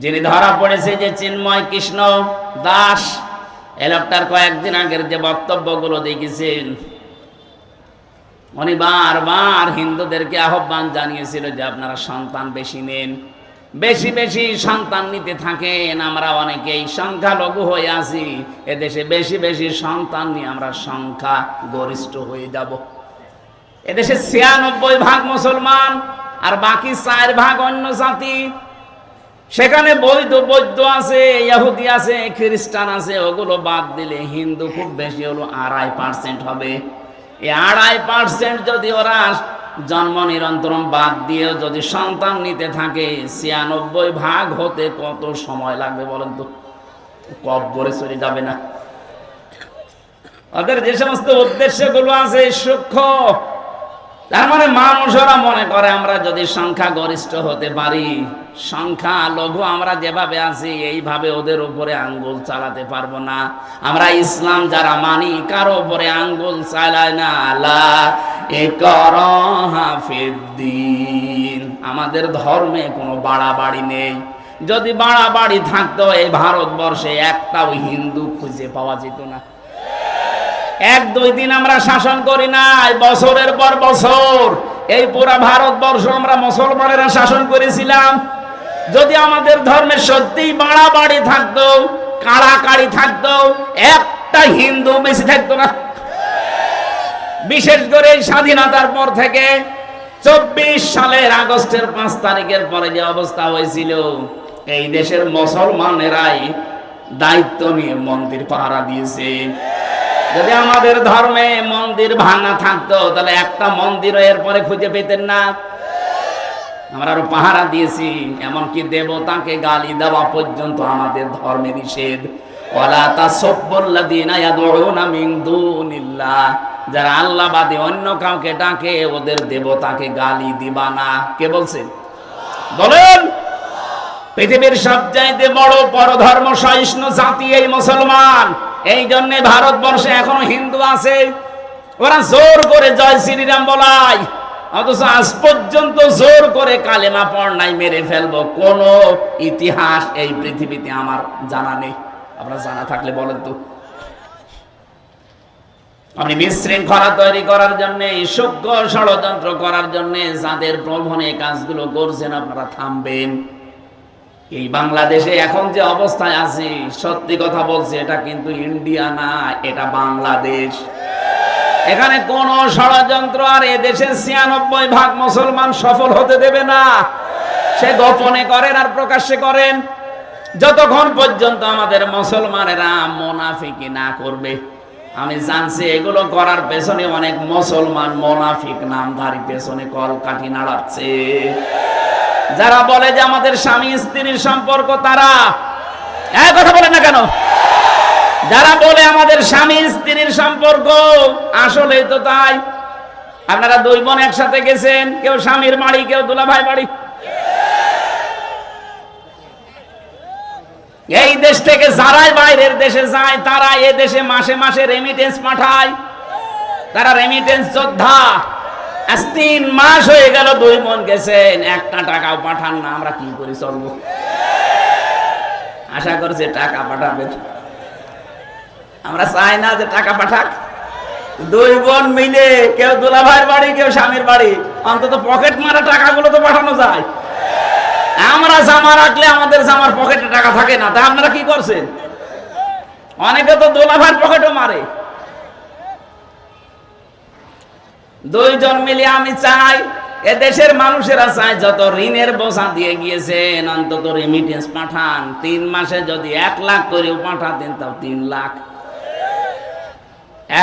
যিনি ধরা পড়েছে যে চিন্ময় কৃষ্ণ দাস, এই লোকটার কয়েকদিন আগের যে বক্তব্যগুলো দেখেছেন, উনি বারবার হিন্দুদেরকে আহ্বান জানিয়েছিল যে আপনারা সন্তান বেশি নেন, বেশি বেশি সন্তান নিতে থাকেন। আমরা অনেকেই সংখ্যালঘু হয়ে আছি, এদেশে বেশি বেশি সন্তান নিয়ে আমরা সংখ্যা গরিষ্ঠ হয়ে যাব। এদেশে ৯৬% মুসলমান আর বাকি 4% অন্য জাতি। সেখানে বৌদ্ধ আছে, ইহুদি আছে, খ্রিস্টান আছে, ওগুলো বাদ দিলে হিন্দু খুব বেশি হলো ২.৫% হবে। এই ২.৫% যদি ওরা জন্ম নিরন্তর বাদ দিয়েও যদি সন্তান নিতে থাকে, ৯৬% হতে কত সময় লাগবে বলেন তো? কব্বরে চলে যাবে না? ওদের যে সমস্ত উদ্দেশ্যগুলো আছে সূক্ষ্ম। তার মানে মানুষরা মনে করে আমরা যদি সংখ্যা গরিষ্ঠ হতে পারি, সংখ্যা লঘু আমরা যেভাবে আছি এইভাবে ওদের উপরে আঙ্গুল চালাতে পারবো না। আমরা ইসলাম যারা মানি কারো উপরে আঙ্গুল চালায় না। লা ইকরাহা ফিদ্দিন, আমাদের ধর্মে কোনো বাড়াবাড়ি নেই। যদি বাড়াবাড়ি থাকতো এই ভারতবর্ষে একটাও হিন্দু খুঁজে পাওয়া যেত না। ১-২ দিন আমরা শাসন করি না, বছরের পর বছর এই পুরা ভারতবর্ষ আমরা মুসলমানেরা শাসন করেছিলাম। যদি আমাদের ধর্মে সত্যিই বাড়াবাড়ি থাকতো, কাড়াকাড়ি থাকতো, একটা হিন্দু বেশি থাকতো না। বিশেষ করে স্বাধীনতার পর থেকে ২৪ সালের আগস্টের ৫ তারিখের পরে যে অবস্থা হয়েছিল, এই দেশের মুসলমানেরাই দায়িত্ব নিয়ে মন্দির পাহারা দিয়েছে। যদি আমাদের ধর্মে মন্দির ভাঙা থাকতো তাহলে একটা মন্দিরও এরপরে খুঁজে পেতেন না। আমরা আরো পাহারা দিয়েছি, এমনকি দেবতাকে গালি দেওয়া পর্যন্ত আমাদের ধর্মে নিষেধ। ওয়ালা তাসাব্বুল্লাযীনা ইয়াদউনা মিন দুনিল্লাহ, যারা আল্লাহ বাদে অন্য কাউকে ডাকে ওদের দেবতাকে গালি দিবা না। কে বলছেন? বলেন। পৃথিবীর সবচাইতে বড় পরধর্ম সহিষ্ণু জাতি এই মুসলমান। এই জন্য ভারতবর্ষে এখনো হিন্দু আছে, ওরা জোর করে জয় শ্রীরাম বলায়, অথচ আজ পর্যন্ত জোর করে কালেমা পড় নাই, মেরে ফেলবো কোন ইতিহাস এই পৃথিবীতে আমার জানা নেই। আপনার জানা থাকলে বলেন তো। আপনি বিশৃঙ্খলা তৈরি করার জন্য, সূক্ষ্ম ষড়যন্ত্র করার জন্য যাদের প্রলোভনে কাজগুলো করছেন আপনারা থামবেন। এই বাংলাদেশে এখন যে অবস্থায় আছে, সত্যি কথা বলছে, এটা কিন্তু ইন্ডিয়া না, এটা বাংলাদেশ। এখানে কোন ষড়যন্ত্র আর এদেশের ৯৬% মুসলমান সফল হতে দেবে না। সে গোপনে করেন আর প্রকাশ্যে করেন, যতক্ষণ পর্যন্ত আমাদের মুসলমানেরা মুনাফিকি না করবে। আমি জানছি এগুলো করার পেছনে অনেক মুসলমান মুনাফিক নামধারী পেছনে কলকাঠি নাড়াচ্ছে। যারা বলে যে আমাদের স্বামী স্ত্রীর সম্পর্ক, তারা এক কথা বলে না কেন? যারা বলে আমাদের স্বামী স্ত্রীর সম্পর্ক, আসলে তো তাই। আপনারা 2 বোন একসাথে গেছেন, কেউ স্বামীর বাড়ি, কেউ দুলাভাই বাড়ি। এই দেশ থেকে যারাই বাইরের দেশে যায়, তারা এ দেশে মাসে মাসে রেমিটেন্স পাঠায়। তারা রেমিটেন্স যোদ্ধা। আজ 3 মাস হয়ে গেল 2 বোন গেছেন, একটা টাকাও পাঠান না। আমরা কি করি চলবো? আশা করছে টাকা পাঠাবেন। আমরা চাই না যে টাকা পাঠাক। 2 বোন মিলে, কেউ দুলাভাইয়ের বাড়ি, কেউ স্বামীর বাড়ি, অন্তত পকেট মারা টাকাগুলো তো পাঠানো যায়। আমরা জামা রাখলে আমাদের জামার পকেটে টাকা থাকে না, তা আপনারা কি করছেন? অনেকে তো দুলাভাইয়ের পকেটও মারে। 2 জন মিলে আমি চাই, এ দেশের মানুষেরা চায় যত ঋণের বোঝা দিয়ে গিয়েছেন অন্তত রেমিটেন্স পাঠান। 3 মাসে যদি 1 লাখ করেও পাঠাতেন তাও 3 লাখ।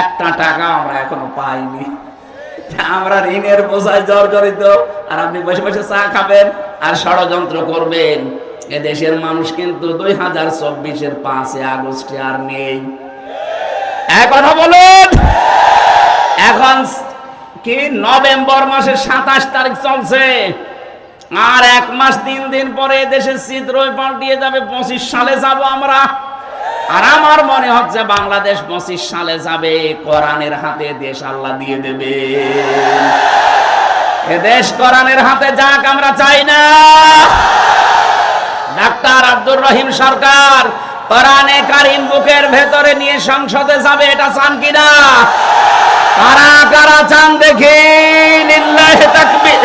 একটা টাকা আমরা এখনো পাইনি। আমরা ঋণের বোঝায় জর্জরিত, আর আপনি বসে বসে চা খাবেন আর ষড়যন্ত্র করবেন। এ দেশের মানুষ কিন্তু 2024-এর 5 আগস্টে আর নেই। এক কথা বলুন। এখন কি নভেম্বর মাসের 27 তারিখ চলছে, আর 1 মাস 3 দিন পরে দেশের চিত্রই পাল্টিয়ে যাবে। 25 সালে যাব আমরা। আর আমার মনে হচ্ছে বাংলাদেশ 25 সালে যাবে, কোরআনের হাতে দেশ আল্লাহ দিয়ে দেবে। এ দেশ কোরআনের হাতে যাক, আমরা চাই না। ডাক্তার আব্দুর রহিম সরকার কোরআনে কারীম বুকের ভেতরে নিয়ে সংসদে যাবে, এটা চান কিনা? কারা কারা চান দেখি? লিল্লাহি তাকবীর।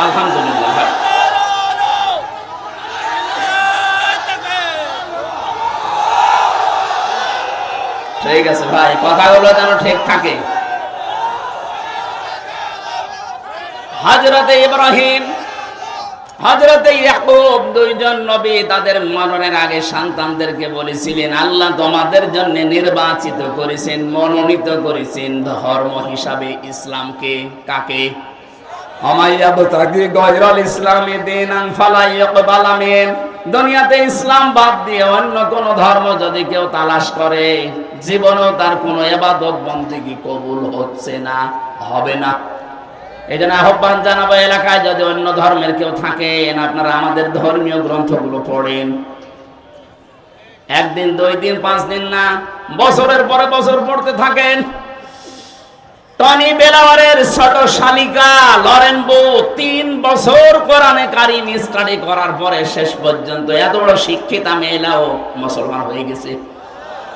আলহামদুলিল্লাহ। ঠিক আছে ভাই, কথাগুলো যেন ঠিক থাকে। হযরতে ইব্রাহিম, হযরতে ইয়াকুব দুইজন নবী তাদের মরণের আগে সন্তানদেরকে বলেছিলেন, আল্লাহ তোমাদের জন্য নির্বাচিত করেছেন, মনোনীত করেছেন ধর্ম হিসাবে ইসলামকে। কাকে? দুনিয়াতে ইসলাম বাদ দিয়ে অন্য কোন ধর্ম যদি কেউ তালাশ করে, জীবনেও তার কোন ইবাদত বন্দেগী কবুল হচ্ছে না, হবে না। এই জন্য আহ্বান জানাবো, এলাকায় যদি অন্য ধর্মের কেউ থাকেন, আপনারা আমাদের ধর্মীয় গ্রন্থগুলো পড়েন। একদিন, 2 দিন, 5 দিন না, বছরের পরে বছর পড়তে থাকেন। টনি বেলাওয়ারের ছোট শালিকা লরেন বো 3 বছর কোরআনে কারীম স্টাডি করার পরে শেষ পর্যন্ত এত বড় শিক্ষিতা মেয়েরাও মুসলমান হয়ে গেছে।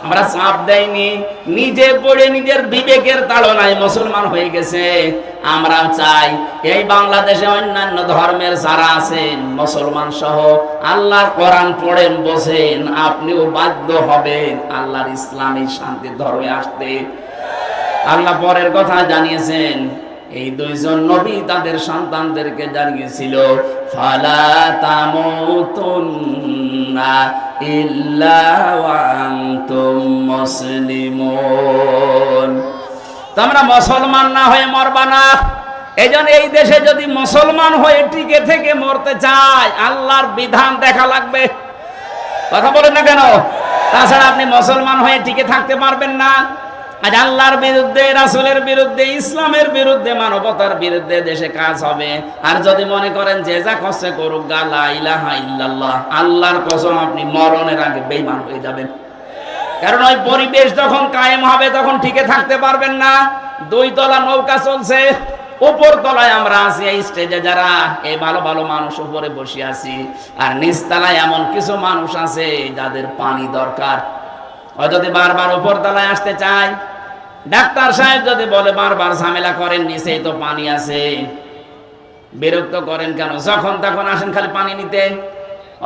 আমরা চাপ দেইনি, নিজে পড়ে নিজের বিবেকের তাড়নায় মুসলমান হয়ে গেছে। আমরা চাই এই বাংলাদেশে অন্যান্য ধর্মের যারা আছেন মুসলমান সহ আল্লাহর কোরআন পড়েন বসেন, আপনিও বাধ্য হবেন আল্লাহর ইসলামী শান্তির ধর্মে আসতে। আল্লাহ পরের কথা জানিয়েছেন, এই 2 জন নবী তাদের সন্তানদেরকে জানিয়েছিল, ফালা তামুতুন্না ইল্লা ওয়া আনতুম মুসলিমুন। তোমরা মুসলমান না হয়ে মরবা না। এইজন্য এই দেশে যদি মুসলমান হয়ে টিকে থেকে মরতে চায়, আল্লাহর বিধান দেখা লাগবে। কথা বলেন না কেন? তাছাড়া আপনি মুসলমান হয়ে টিকে থাকতে পারবেন না। আজ আল্লাহর বিরুদ্ধে, রাসূলের বিরুদ্ধে, ইসলামের বিরুদ্ধে, মানবতার বিরুদ্ধে দেশে কাজ হবে। আর যদি মনে করেন যে যা করছে করুক, লা ইলাহা ইল্লাল্লাহ, আল্লাহর কসম আপনি মরণের আগে বেঈমান হয়ে যাবেন। কারণ ওই পরিবেশ যখন কায়েম হবে তখন টিকে থাকতে পারবেন না। 2 তলা নৌকা চলছে, উপর তলায় আমরা আছি, এই স্টেজে যারা এই ভালো ভালো মানুষ উপরে বসে আছি, আর নিচতলায় এমন কিছু মানুষ আছে যাদের পানি দরকার। ও যদি বারবার উপর তলায় আসতে চায়, ডাক্তার সাহেব যদি বলে বারবার ঝামেলা করেন, নিচেই তো পানি আছে, বিরক্ত করেন কেন, যখন তখন আসেন খালি পানি নিতে।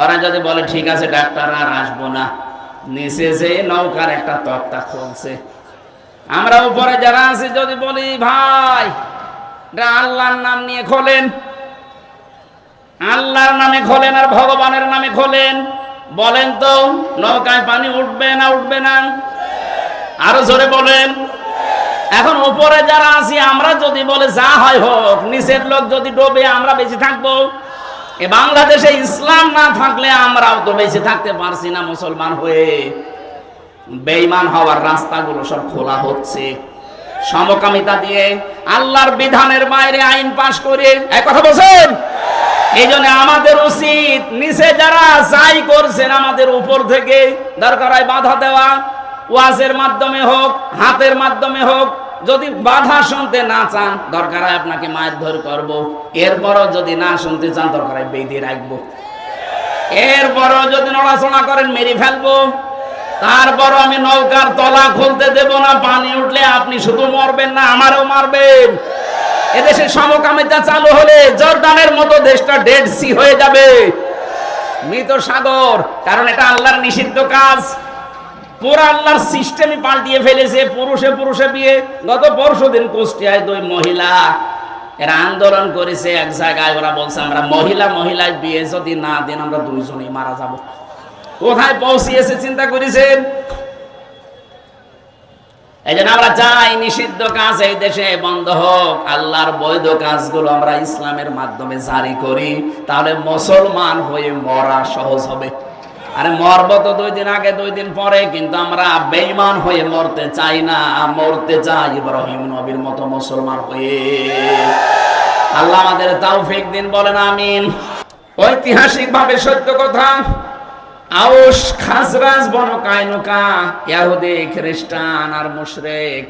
ওরা যদি বলে ঠিক আছে ডাক্তার আর আসবো না, নিচে যে নৌকার একটা তক্তা খুলছে। আমরা উপরে যারা আছি যদি বলি ভাই আল্লাহর নাম নিয়ে খোলেন, আল্লাহর নামে খোলেন আর ভগবানের নামে খোলেন, বলেন তো নৌকায় পানি উঠবে না উঠবে না? আরো জোরে বলেন। এখন উপরে যারা আছি আমরা যদি বলে যা হয় হোক, নিচের লোক যদি ডোবে আমরা বেঁচে থাকবো? এ বাংলাদেশে ইসলাম না থাকলে আমরাও তো বেঁচে থাকতে পারছি না মুসলমান হয়ে। বেঈমান হওয়ার রাস্তাগুলো সব খোলা হচ্ছে সমকামিতা দিয়ে, আল্লাহর বিধানের বাইরে আইন পাশ করে। এক কথা বলছেন। এই জন্য আমাদের উচিত নিচে যারা যাই করছেন আমাদের উপর থেকে দরকার হয় বাধা দেওয়া, ওয়াজের মাধ্যমে হোক, হাতের মাধ্যমে হোক। যদি বাধা শুনতে না চান, দরকার হয় আপনাকে মারধর করব। এরপরও যদি না শুনতে চান, দরকার হয় বেঁধে রাখবো। এরপরও যদি নড়াচড়া করেন মেরে ফেলবো। তারপরও আমি নৌকার তলা খুলতে দেব না। পানি উঠলে আপনি শুধু মরবেন না, আমারও মারবেন। এদেশে সমকামিতা চালু হলে জর্দানের মতো দেশটা ডেড সি হয়ে যাবে, মৃত সাগর। কারণ এটা আল্লাহর নিষিদ্ধ কাজ। পুরো আল্লাহর সিস্টেমই পাল্টিয়ে ফেলেছে। পুরুষে পুরুষে বিয়ে। গত পরশুদিন কুষ্টিয়ায় 2 মহিলা এরা আন্দোলন করেছে এক জায়গায়। ওরা বলছে আমরা মহিলা মহিলায় বিয়ে যদি না দেন আমরা 2 জনই মারা যাব। কোথায় পৌঁছিয়েছে চিন্তা করেছেন? এই জন্য আমরা চাই নিষিদ্ধ কাজ এই দেশে বন্ধ হোক। আল্লাহর বৈধ কাজগুলো আমরা ইসলামের মাধ্যমে জারি করি, তাহলে মুসলমান হয়ে মরা সহজ হবে। আরে মরব তো 2 দিন আগে 2 দিন পরে, কিন্তু আমরা বেঈমান হয়ে মরতে চাই না। মরতে চাই ইব্রাহিম নবীর মতো মুসলমান হয়ে। আল্লাহ আমাদের তৌফিক দিন, বলেন আমিন। ঐতিহাসিক ভাবে সত্য কথা, আউস খাজরাজ বনু কায়নুকা, ইহুদি খ্রিস্টান আর মুশরিক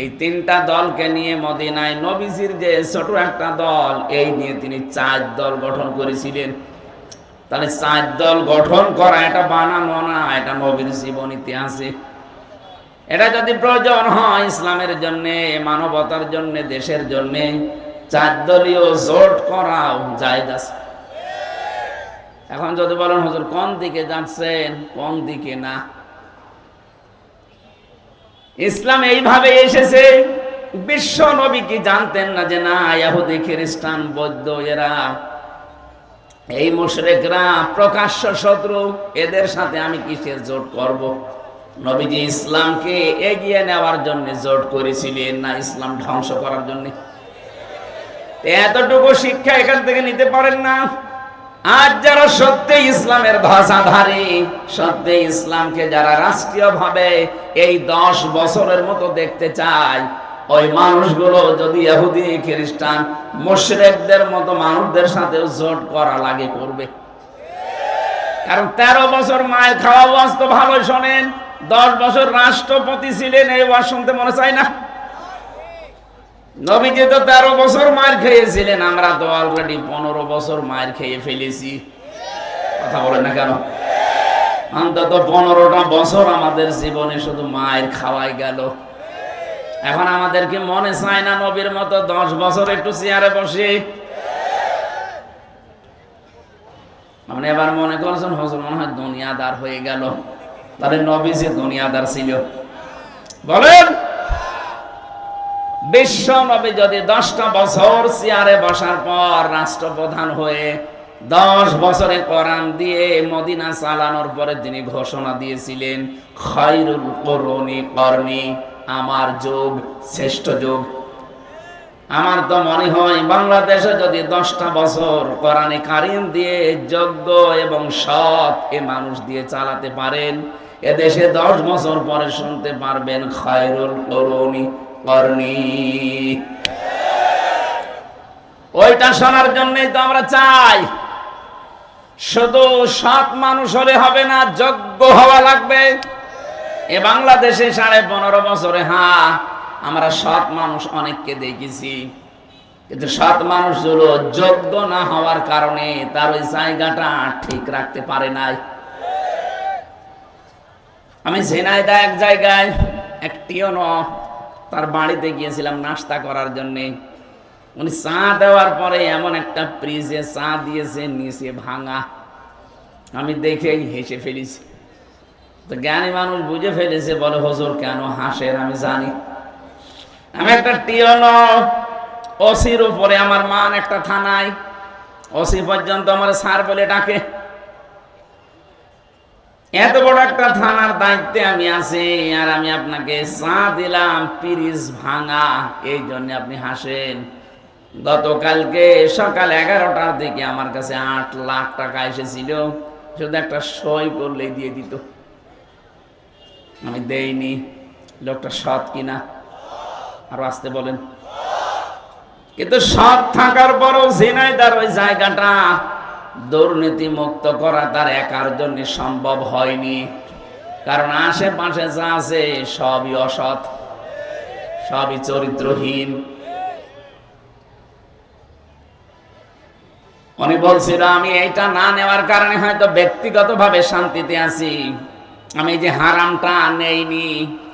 এই তিনটা দলকে নিয়ে মদিনায় নবীজির যে ছোট একটা দল, এই নিয়ে তিনি 4 দল গঠন করেছিলেন। তাহলে 4 দল গঠন করা এটা বানানো না, এটা নবীর জীবনীতে আছে। এটা যদি প্রয়োজন হয় ইসলামের জন্য, মানবতার জন্য, দেশের জন্য, 4 দলীয় জোট করাও জায়েজ আছে। এখন যদি বলেন হুজুর কোন দিকে যাচ্ছেন, কোন দিকে না, ইসলাম এইভাবে এসেছে। বিশ্ব নবী কি জানতেন না যে না ইহুদি খ্রিস্টান বৌদ্ধ এরা এই মুশরিকরা প্রকাশ্য শত্রু, এদের সাথে আমি কিসের জোট করব? নবীজি ইসলামকে এগিয়ে নেওয়ার জন্য জোট করেছিলেন না ইসলাম ধ্বংস করার জন্য? এতটুকু শিক্ষা এখান থেকে নিতে পারেন না? আজ যারা সত্যি ইসলামের ধ্বজাধারী, সত্যি ইসলামকে যারা রাষ্ট্রীয় ভাবে এই 10 বছরের মতো দেখতে চায়, ওই মানুষগুলো যদি ইহুদি খ্রিস্টান মুশরিকদের মতো মানুষদের সাথে জোট করা লাগে করবে। কারণ 13 বছর মায়ের খাওয়া ওয়াজ তো ভালো শোনেন, 10 বছর রাষ্ট্রপতি ছিলেন, এই ওয়াজ শুনতে মনে চায় না? নবীজি তো 13 বছর মার খেয়েছিলেন, আমরা তো অলরেডি 15 বছর মার খেয়ে ফেলেছি। কথা বলেন না কেন? অন্তত 15টা বছর আমাদের জীবনে শুধু মায়ের খাওয়াই গেল। এখন আমাদের কি মনে চায় না নবীর মতো 10 বছর একটু চেয়ারে বসে? আপনি এবার মনে করছেন হুজুর মনে হয় দুনিয়াদার হয়ে গেল। তাহলে নবীজি দুনিয়াদার ছিল? বলেন, বিশ্ব নবী যদি 10টা বছর চেয়ারে বসার পর রাষ্ট্রপ্রধান হয়ে 10 বছরে কোরআন দিয়ে মদিনা চালানোর পরে তিনি ঘোষণা দিয়েছিলেন খায়রুল কুরুনি করনি, আমার যুগ শ্রেষ্ঠ যুগ। আমার তো মনে হয় বাংলাদেশে যদি 10টা বছর কোরআনে কারিম দিয়ে যোগ্য এবং সৎ এ মানুষ দিয়ে চালাতে পারেন, এদেশে 10 বছর পরে শুনতে পারবেন খায়রুল কুরুনি করনি। ওইটা শোনার জন্যই তো আমরা চাই। শুধু সৎ মানুষ হলে হবে না, যোগ্য হওয়া লাগবে। এ বাংলাদেশে 15.5 বছরে আমরা সৎ মানুষ অনেককে দেখেছি, কিন্তু সৎ মানুষগুলো যোগ্য না হওয়ার কারণে তার ওই জায়গাটা ঠিক রাখতে পারে নাই। আমি ঝিনাইদহ এক জায়গায় একটিও তার বাড়িতে গিয়েছিলাম নাস্তা করার জন্য। উনি চা দেওয়ার পরে এমন একটা ফ্রিজে চা দিয়েছে নিচে ভাঙা, আমি দেখেই হেসে ফেলেছি। তো জ্ঞানী মানুষ বুঝে ফেলেছে, বলে হুজুর কেন হাসেন? আমি জানি। আমি একটা টিয়নো ওসির উপরে, আমার মান একটা থানায়, ওসি পর্যন্ত আমার স্যার বলে ডাকে। এত বড় একটা থানার দায়িত্বে আমি আছি, আর আমি আপনাকে চা দিলাম ফ্রিজ ভাঙা, এই জন্য আপনি হাসেন? গতকালকে সকাল 11টার দিকে আমার কাছে 8 লাখ টাকা এসেছিল, শুধু একটা সই করলেই দিয়ে দিত। আমি দেইনি। লোকটা সৎ কিনা? আর আসতে বলেন। কিন্তু সৎ থাকার পরও ঝিনাইদহের ওই জায়গাটা দুর্নীতি মুক্ত করা তার একার জন্য সম্ভব হয়নি। কারণ আশেপাশে যা আছে সবই অসৎ, সবই চরিত্রহীন। উনি বলছিল আমি এইটা না নেওয়ার কারণে হয়তো ব্যক্তিগতভাবে শান্তিতে আছি, আমি যে হারামটা নেইনি,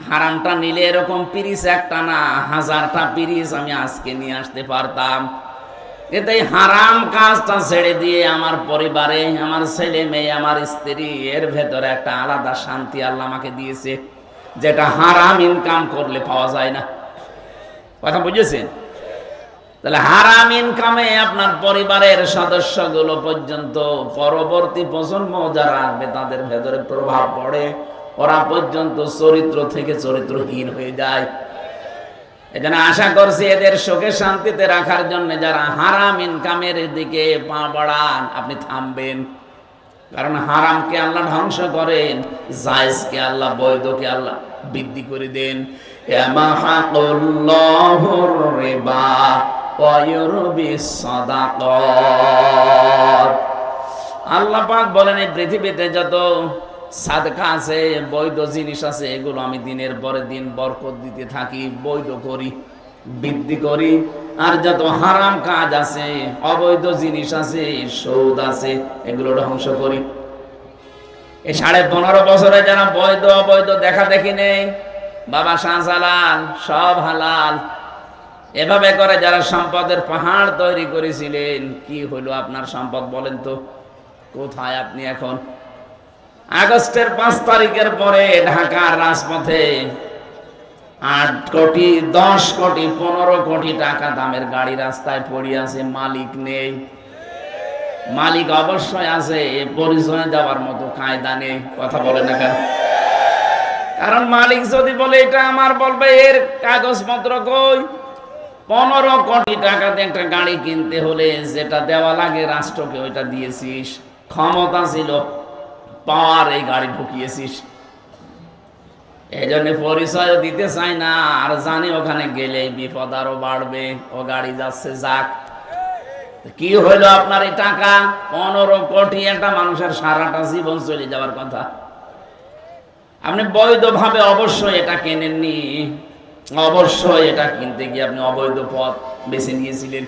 হারামটা নিলে এরকম পিরিচ একটা না 1000টা পিরিচ আমি আজকে নিয়ে আসতে পারতাম। কিন্তু এই হারাম কাজটা ছেড়ে দিয়ে আমার পরিবারে, আমার ছেলে মেয়ে, আমার স্ত্রী, এর ভেতরে একটা আলাদা শান্তি আল্লাহ আমাকে দিয়েছে, যেটা হারাম ইনকাম করলে পাওয়া যায় না। কথা বুঝেছেন? তাহলে হারাম ইনকামে আপনার পরিবারের সদস্যগুলো পর্যন্ত, পরবর্তী প্রজন্ম যারা আসবে তাদের ভেতরে প্রভাব পড়ে, ওরা পর্যন্ত চরিত্র থেকে চরিত্রহীন হয়ে যায়। এজন্য আশা করছি এদের সুখে শান্তিতে রাখার জন্য যারা হারাম ইনকামের দিকে পা বাড়ান, আপনি থামবেন। কারণ হারামকে আল্লাহ ধ্বংস করেন, জায়েজকে আল্লাহ, বৈধকে আল্লাহ বৃদ্ধি করে দেন। ইয়ামাহাকুল্লাহুর রিবা ওয়া ইউরবিস সাদাকাত। আল্লাহ পাক বলেন এই পৃথিবীতে যত সাদকা আছে, বৈধ জিনিস আছে, এগুলো আমি দিনের পরে দিন বরকত দিতে থাকি, বৈধ করি, বৃদ্ধি করি। আর যত হারাম কাজ আছে, অবৈধ জিনিস আছে, সুদ আছে, এগুলো ধ্বংস করি। এই 15.5 বছরে যারা বৈধ অবৈধ দেখা দেখি নেই, বাবা শাহজালাল সব হালাল, এভাবে করে যারা সম্পদের পাহাড় তৈরি করেছিলেন, কি হলো আপনার সম্পদ বলেন তো? কোথায় আপনি এখন? আগস্টের 5 তারিখের পরে ঢাকার রাজপথে 8 কোটি 10 কোটি 15 কোটি টাকা দামের গাড়ি রাস্তায় পড়ে আছে, মালিক নেই। মালিক অবশ্যই আছে, পরিচয় দেওয়ার মতো কায়দা নেই। কথা বলে না কেন? কারণ মালিক যদি বলে এটা আমার, বলবে এর কাগজপত্র কই? 15 কোটি টাকাতে একটা গাড়ি কিনতে হলে যেটা দেওয়া লাগে রাষ্ট্রকে, ওইটা দিয়েছিস। ক্ষমতা ছিল, পাওয়ার, এই গাড়ি ঢুকিয়েছিস। এই জন্য পরিচয় দিতে চাই না, আর জানি ওখানে গেলে বিপদ আরো বাড়বে। ও গাড়ি যাচ্ছে, যাক। কি হইলো আপনার এই টাকা? 15 কোটি, একটা মানুষের সারাটা জীবন চলে যাওয়ার কথা। আপনি বৈধভাবে অবশ্যই এটা কেনেননি, অবশ্যই এটা কিনতে গিয়ে আপনি অবৈধ পথ বেছে নিয়েছিলেন।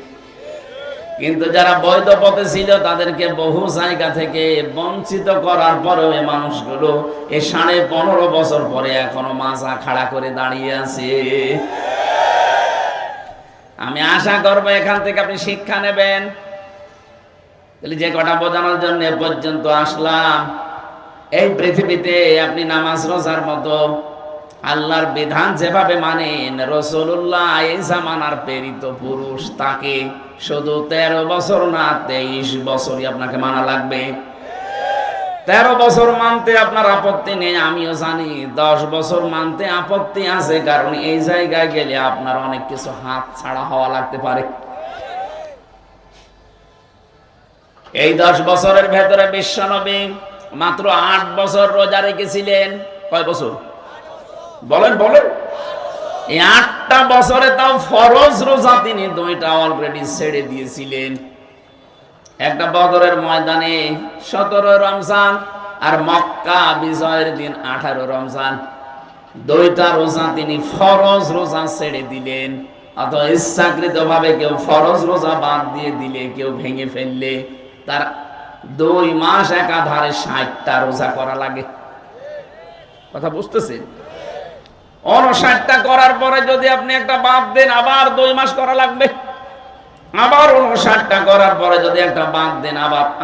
কিন্তু যারা বৈধ পথে ছিল তাদেরকে বহু জায়গা থেকে বঞ্চিত করার পরেও এই মানুষগুলো এই 15.5 বছর পরে এখনো মাথা খাড়া করে দাঁড়িয়ে আছে। আমি আশা করবো এখান থেকে আপনি শিক্ষা নেবেন। যে কটা বোঝানোর জন্য এ পর্যন্ত আসলাম, এই পৃথিবীতে আপনি নামাজ রোজার মতো আল্লাহর বিধান যেভাবে মানেন, রাসূলুল্লাহ এই জামানার প্রেরিত পুরুষ, তাকে শুধু 13 বছর না 23 বছরই আপনাকে মানা লাগবে। 13 বছর মানতে আপনার আপত্তি নেই, আমিও জানি। 10 বছর মানতে আপত্তি আছে, কারণ এই জায়গায় গেলে আপনার অনেক কিছু হাত ছাড়া হওয়া লাগতে পারে। এই 10 বছরের ভেতরে বিশ্বনবী মাত্র 8 বছর রোজা রেখেছিলেন। কয় বছর বলেন বলেন? এই 8টা বছরে তাও ফরজ রোজা তিনি 2টা অলরেডি ছেড়ে দিয়েছিলেন। একটা বদরের ময়দানে 17 রমজান, আর মক্কা বিজয়ের দিন 18 রমজান। 2টা রোজা তিনি ফরজ রোজা ছেড়ে দিলেন। অথবা ইচ্ছাকৃত ভাবে কেউ ফরজ রোজা বাদ দিয়ে দিলে, কেউ ভেঙে ফেললে, তার 2 মাস একাধারে 60টা রোজা করা লাগে। কথা বুঝতেছেন? 59টা করার পরে যদি আপনি একটা বাদ দেন, আবার 2 মাস করা লাগবে। আবার 59টা করার পরে যদি একটা বাদ দেন,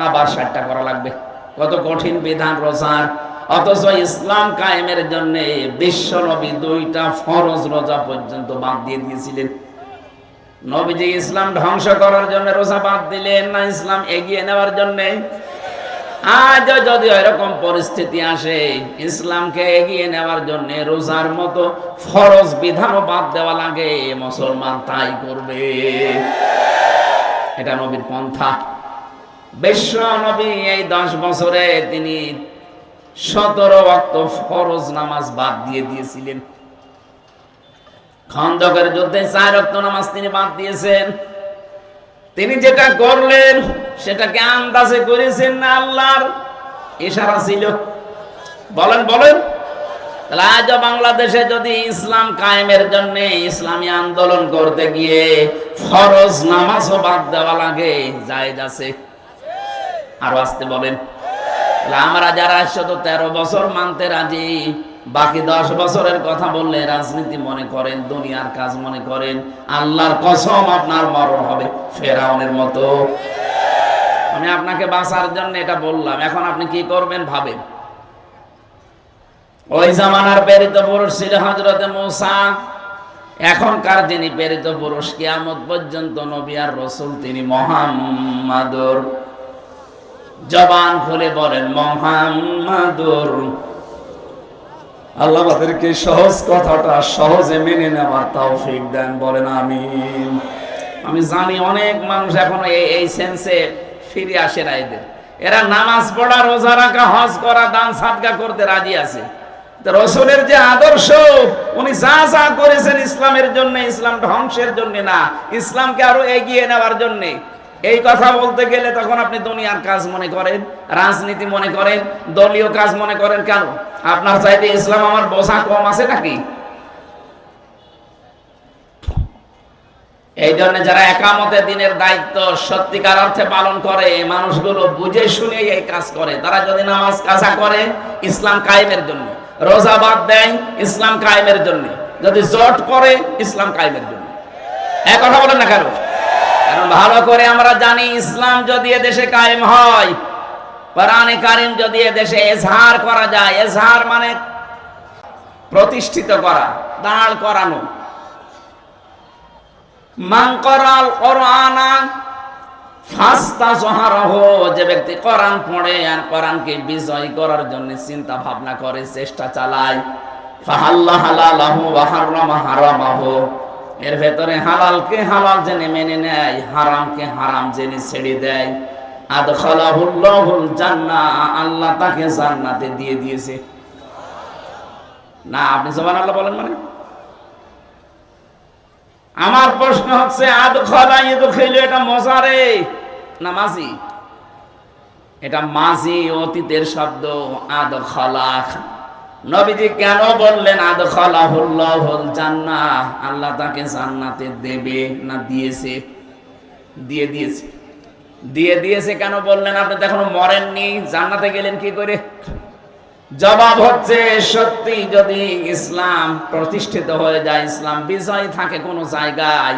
আবার 60টা করা লাগবে। কত কঠিন বিধান রোজার! অথচ ইসলাম কায়েমের জন্য বিশ্বনবী 2টা ফরজ রোজা পর্যন্ত বাদ দিয়ে দিয়েছিলেন। নবীজি ইসলাম ধ্বংস করার জন্য রোজা বাদ দিলেন, না ইসলাম এগিয়ে নেওয়ার জন্য? আজ যদি এরকম পরিস্থিতি আসে, ইসলামকে এগিয়ে নেওয়ার জন্য রোজার মতো ফরজ বিধানও বাদ দেওয়া লাগে, মুসলমান তাই করবে। এটা নবীর পন্থা। বিশ্ব নবী এই 10 বছরে তিনি 17 ওয়াক্ত ফরজ নামাজ বাদ দিয়ে দিয়েছিলেন। খন্দকের যুদ্ধে 4 ওয়াক্ত নামাজ তিনি বাদ দিয়েছেন। তিনি যেটা করলেন সেটাকে আন্দাজে করেছেন না আল্লাহর ইশারা ছিল? বলেন বলেন? তাহলে আজ বাংলাদেশে যদি ইসলাম কায়েমের জন্য ইসলামী আন্দোলন করতে গিয়ে ফরজ নামাজও বাদ দেওয়া লাগে, জায়েজ আছে? আরো আসতে বলেন। আমরা যারা শুধু 13 বছর মানতে রাজি, বাকি 10 বছরের কথা বললে রাজনীতি মনে করেন, দুনিয়ার কাজ মনে করেন, আল্লাহর কসম আপনার মরণ হবে ফেরাউনের মতো। আমি আপনাকে বাঁচার জন্য এটা বললাম, এখন আপনি কি করবেন ভাবেন। ওই জামানার প্রেরিত পুরুষ ছিল হযরত মূসা, এখনকার যিনি প্রেরিত পুরুষ কিয়ামত পর্যন্ত নবী আর রাসূল, তিনি মুহাম্মাদুর। জবান খুলে বলেন মুহাম্মাদুর। আল্লাহ আমাদেরকে সহজ কথাটা সহজে মেনে নেওয়ার তৌফিক দেন, বলেন আমিন। আমি জানি অনেক মানুষ এখন এই সেন্সে ফিরে আসে না। এরা নামাজ পড়া, রোজা রাখা, হজ করা, দান সাদকা করতে রাজি আছে। রাসূলের যে আদর্শ, উনি যা যা করেছেন ইসলামের জন্য, ইসলাম ধ্বংসের জন্য না, ইসলামকে আরো এগিয়ে নেওয়ার জন্য। এই কথা বলতে গেলে তখন আপনি দুনিয়ার কাজ মনে করেন, রাজনীতি মনে করেন, দলীয় কাজ মনে করেন। কেন? আপনার চাইতে ইসলাম আমার বোঝা কম আছে নাকি? এই জন্য যারা একামতে দিনের দায়িত্ব সত্যিকার অর্থে পালন করে, মানুষগুলো বুঝে শুনে এই কাজ করে। তারা যদি নামাজ কাজা করে ইসলাম কায়েমের জন্য, রোজা বাদ দেয় ইসলাম কায়েমের জন্য, যদি জোট করে ইসলাম কায়েমের জন্য। এক কথা বলেন না কেন? কারণ ভালো করে আমরা জানি ইসলাম যদি এদেশে কায়েম হয়, কোরআনে কারীম যদি এদেশে এজহার করা যায়, এজহার মানে প্রতিষ্ঠিত করা, দাঁড় করানো। মান করাল কোরআনা ফাস্তাজহারাহু, যে ব্যক্তি কোরআন পড়ে আর কোরআনকে বিজয় করার জন্য চিন্তা ভাবনা করে, চেষ্টা চালায়, ফাহাল্লা হালালাহু ওয়া হারামা হারামাহু, এর ভেতরে হালালকে হালাল জেনে মেনে নেয়, হারামকে হারাম জেনে ছেড়ে দেয়, আদখালাহুল্লাহুল জান্নাহ, আল্লাহ তাকে জান্নাতে দিয়ে দিয়েছে। না, আপনি সুবহানাল্লাহ বলেন মানে? আমার প্রশ্ন হচ্ছে আদখালা ইদখিলু এটা মুজারে না মাজি? এটা মাজি, অতীতের শব্দ। আদখালা, নবীজি কেন বললেন আদখালাহুল্লাহুল জান্নাহ? আল্লাহ তাকে জান্নাতে দেবে না দিয়েছে? দিয়ে দিয়েছে। দিয়ে দিয়েছে কেন বললেন? আপনি তো এখনো মরেননি, জান্নাতে গেলেন কি করে? জবাব হচ্ছে, সত্যি যদি ইসলাম প্রতিষ্ঠিত হয়ে যায়, ইসলাম বিজয় থাকে কোনো জায়গায়,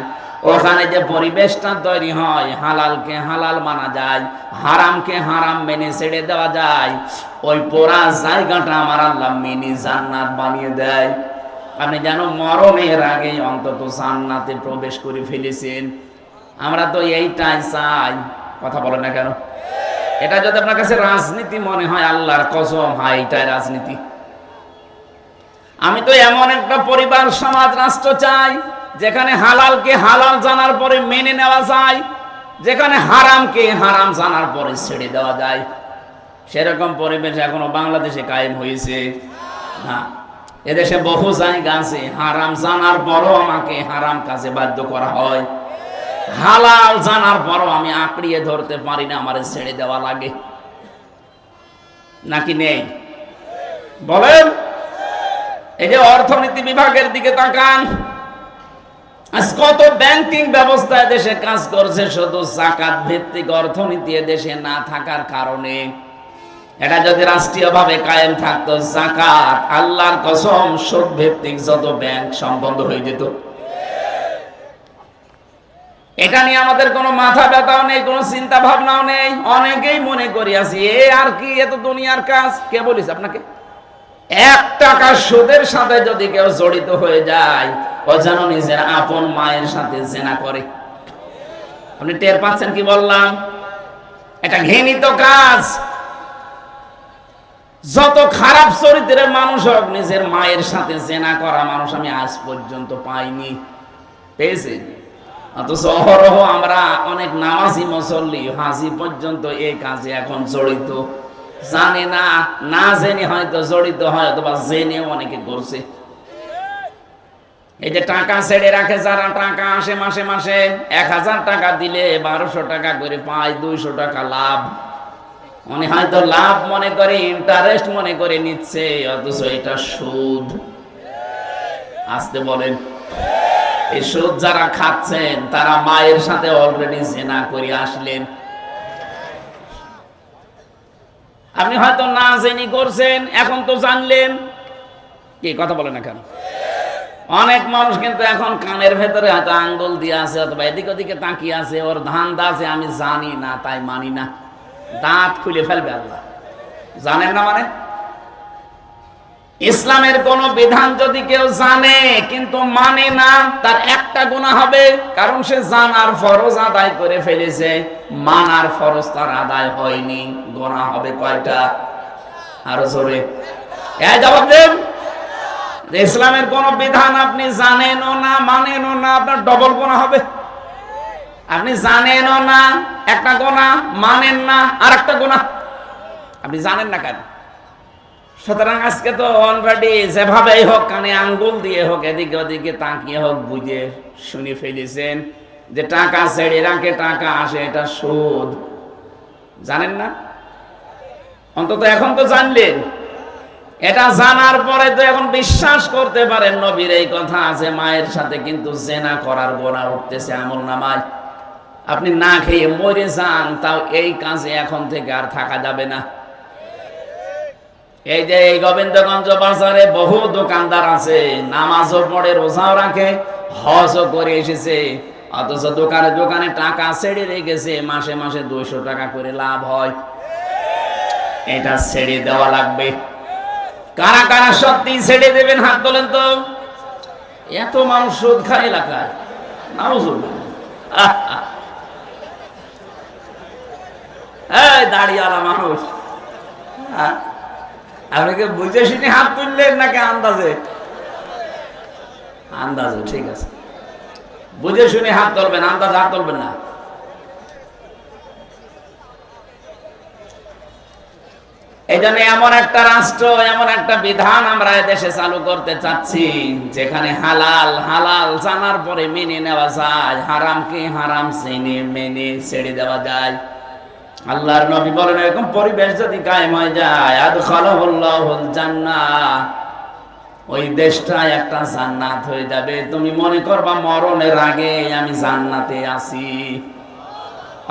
ওখানে যে পরিবেশটা তৈরি হয়, হালালকে হালাল মানা যায়, হারামকে হারাম মেনে ছেড়ে দেওয়া যায়, ওই পুরা জায়গাটা আমার আল্লাহ মিনি জান্নাত বানিয়ে দেয়। আপনি যেন মরণের আগে অন্তত জান্নাতে প্রবেশ করে ফেলেছেন। আমরা তো এইটাই চাই। কথা বলেন না কেন? এটা যদি আপনার কাছে রাজনীতি মনে হয়, আল্লাহর কসম, হ্যাঁ এটাই রাজনীতি। আমি তো এমন একটা পরিবার, সমাজ, রাষ্ট্র চাই যেখানে হালালকে হালাল জানার পরে মেনে নেওয়া যায়, যেখানে হারামকে হারাম জানার পরে ছেড়ে দেওয়া যায়। সেরকম পরিবেশ এখনো বাংলাদেশে কায়েম হয়েছে না। এদেশে বহু জায়গা আছে হারাম জানার পরও আমাকে হারাম কাজে বাধ্য করা হয়, হালাল জানার পরও আমি আঁকড়িয়ে ধরতে পারি না, আমারে ছেড়ে দেওয়া লাগে। নাকি নেই? বলেন। এই যে অর্থনীতি বিভাগের দিকে তাকান, আজ কত ব্যাংকিং ব্যবস্থা দেশে কাজ করছে শুধু যাকাত ভিত্তিক অর্থনীতি দেশে না থাকার কারণে। এটা যদি রাষ্ট্রীয়ভাবে কায়েম থাকতো, যাকাত, আল্লাহর কসম, সুদ ভিত্তিক যত ব্যাংক সম্বন্ধ হয়ে যেত। এটা নিয়ে আমাদের কোনো মাথা ব্যথাও নেই, কোনো চিন্তা ভাবনাও নেই। অনেকেই মনে করি আছি এ আর কি, এ তো দুনিয়ার কাজ। কে বলিস আপনাকে? 1 টাকা সুদের সাথে যদি কেউ জড়িত হয়ে যায়, ও যেন নিজের আপন মায়ের সাথে জেনা করে। আপনি টের পাচ্ছেন কি বললাম? এটা ঘৃণিত কাজ। যত খারাপ চরিত্রের মানুষ হোক, নিজের মায়ের সাথে জেনা করা মানুষ আমি আজ পর্যন্ত পাইনি। পেয়েছি? অথচ অহরহ আমরা অনেক নামাজি, মুসল্লি, হাজি পর্যন্ত এই কাজে এখন জড়িত। জানে না, না জেনে হয়তো জড়িত হয়, অথবা জেনেও অনেকে করছে। এই যে টাকা ছেড়ে রাখে যারা, টাকা আসে মাসে মাসে 1000 টাকা দিলে 1200 টাকা করে পায়, 200 টাকা লাভ। মনে হয়তো লাভ মনে করে, ইন্টারেস্ট মনে করে নিচ্ছে, অথচ এটা সুদ। আসতে বলেন। এই সুদ যারা খাচ্ছেন তারা মায়ের সাথে অলরেডি জেনা করে আসলেন। আপনি হয়তো না জেনি করছেন, এখন তো জানলেন। কি কথা বলেন না কেন? অনেক মানুষ কিন্তু এখন কানের ভেতরে হয়তো আঙ্গুল দিয়ে আছে, অথবা এদিক ওদিকে তাকিয়ে আছে, ওর ধান্দা আছে আমি জানি না তাই মানি না। দাঁত খুলে ফেলবে আল্লাহ। জানেন না মানে? ইসলামের কোন বিধান যদি কেউ জানে কিন্তু মানে না, তার একটা গুনাহ হবে, কারণ সে জানার ফরজ আদায় করে ফেলেছে, মানার ফরজ তার আদায় হয়নি। গুনাহ হবে কয়টা? আরো জোরে জবাব দেন। ইসলামের কোন বিধান আপনি জানেনও না, মানেনও না, আপনার ডবল গুনাহ হবে। আপনি জানেনও না একটা গুনাহ, মানেন না আর একটা গুনাহ। আপনি জানেন না কেন? সুতরাং আজকে তো অলরেডি যেভাবেই হোক, কানে আঙ্গুল দিয়ে হোক, এদিকে ওদিকে তাকিয়ে হোক, বুঝে শুনে ফেলেছেন যে টাকা ছেড়ে রাখে টাকা আসে, এটা সুদ। জানেন না? অন্তত এখন তো জানলেন। এটা জানার পরে তো এখন বিশ্বাস করতে পারেন নবীর এই কথা আছে, মায়ের সাথে কিন্তু জেনা করার গোনা উঠতেছে আমলনামায়। আপনি না খেয়ে মরে যান, তাও এই কাজে এখন থেকে আর থাকা যাবে না। এই যে এই গোবিন্দগঞ্জ বাজারে বহু দোকানদার আছে, নামাজও পড়ে, রোজাও রাখে, হজও করে এসেছে, অথচ দোকানে দোকানে টাকা ছেড়ে রেখেছে, মাসে মাসে 200 টাকা করে লাভ হয়। এটা ছেড়ে দেওয়া লাগবে। কারা কারা সত্যি ছেড়ে দেবেন হাত তোলেন তো। এত মানুষ সুদ খায় এলাকায়, নাউজুবিল্লাহ। এই দাড়িওয়ালা মানুষ, আপনি কি বুঝে শুনে হাত তুললেন নাকি আন্দাজে? আন্দাজে, ঠিক আছে। বুঝে শুনে হাত তুলবেন, আন্দাজে হাত তুলবেন না। এই জন্য এমন একটা রাষ্ট্র, এমন একটা বিধান আমরা দেশে চালু করতে চাচ্ছি, যেখানে হালাল হালাল জানার পরে মেনে নেওয়া যায়, হারামকে হারাম চিনে মেনে ছেড়ে দেওয়া যায়। আল্লাহর নবী বলেন, এরকম পরিবেশ যদি কায়েম হয়ে যায়, আদখালাহুল্লাহুল জান্নাহ, ওই দেশটা একটা জান্নাত হয়ে যাবে। তুমি মনে করবা মরণের আগে আমি জান্নাতে আছি।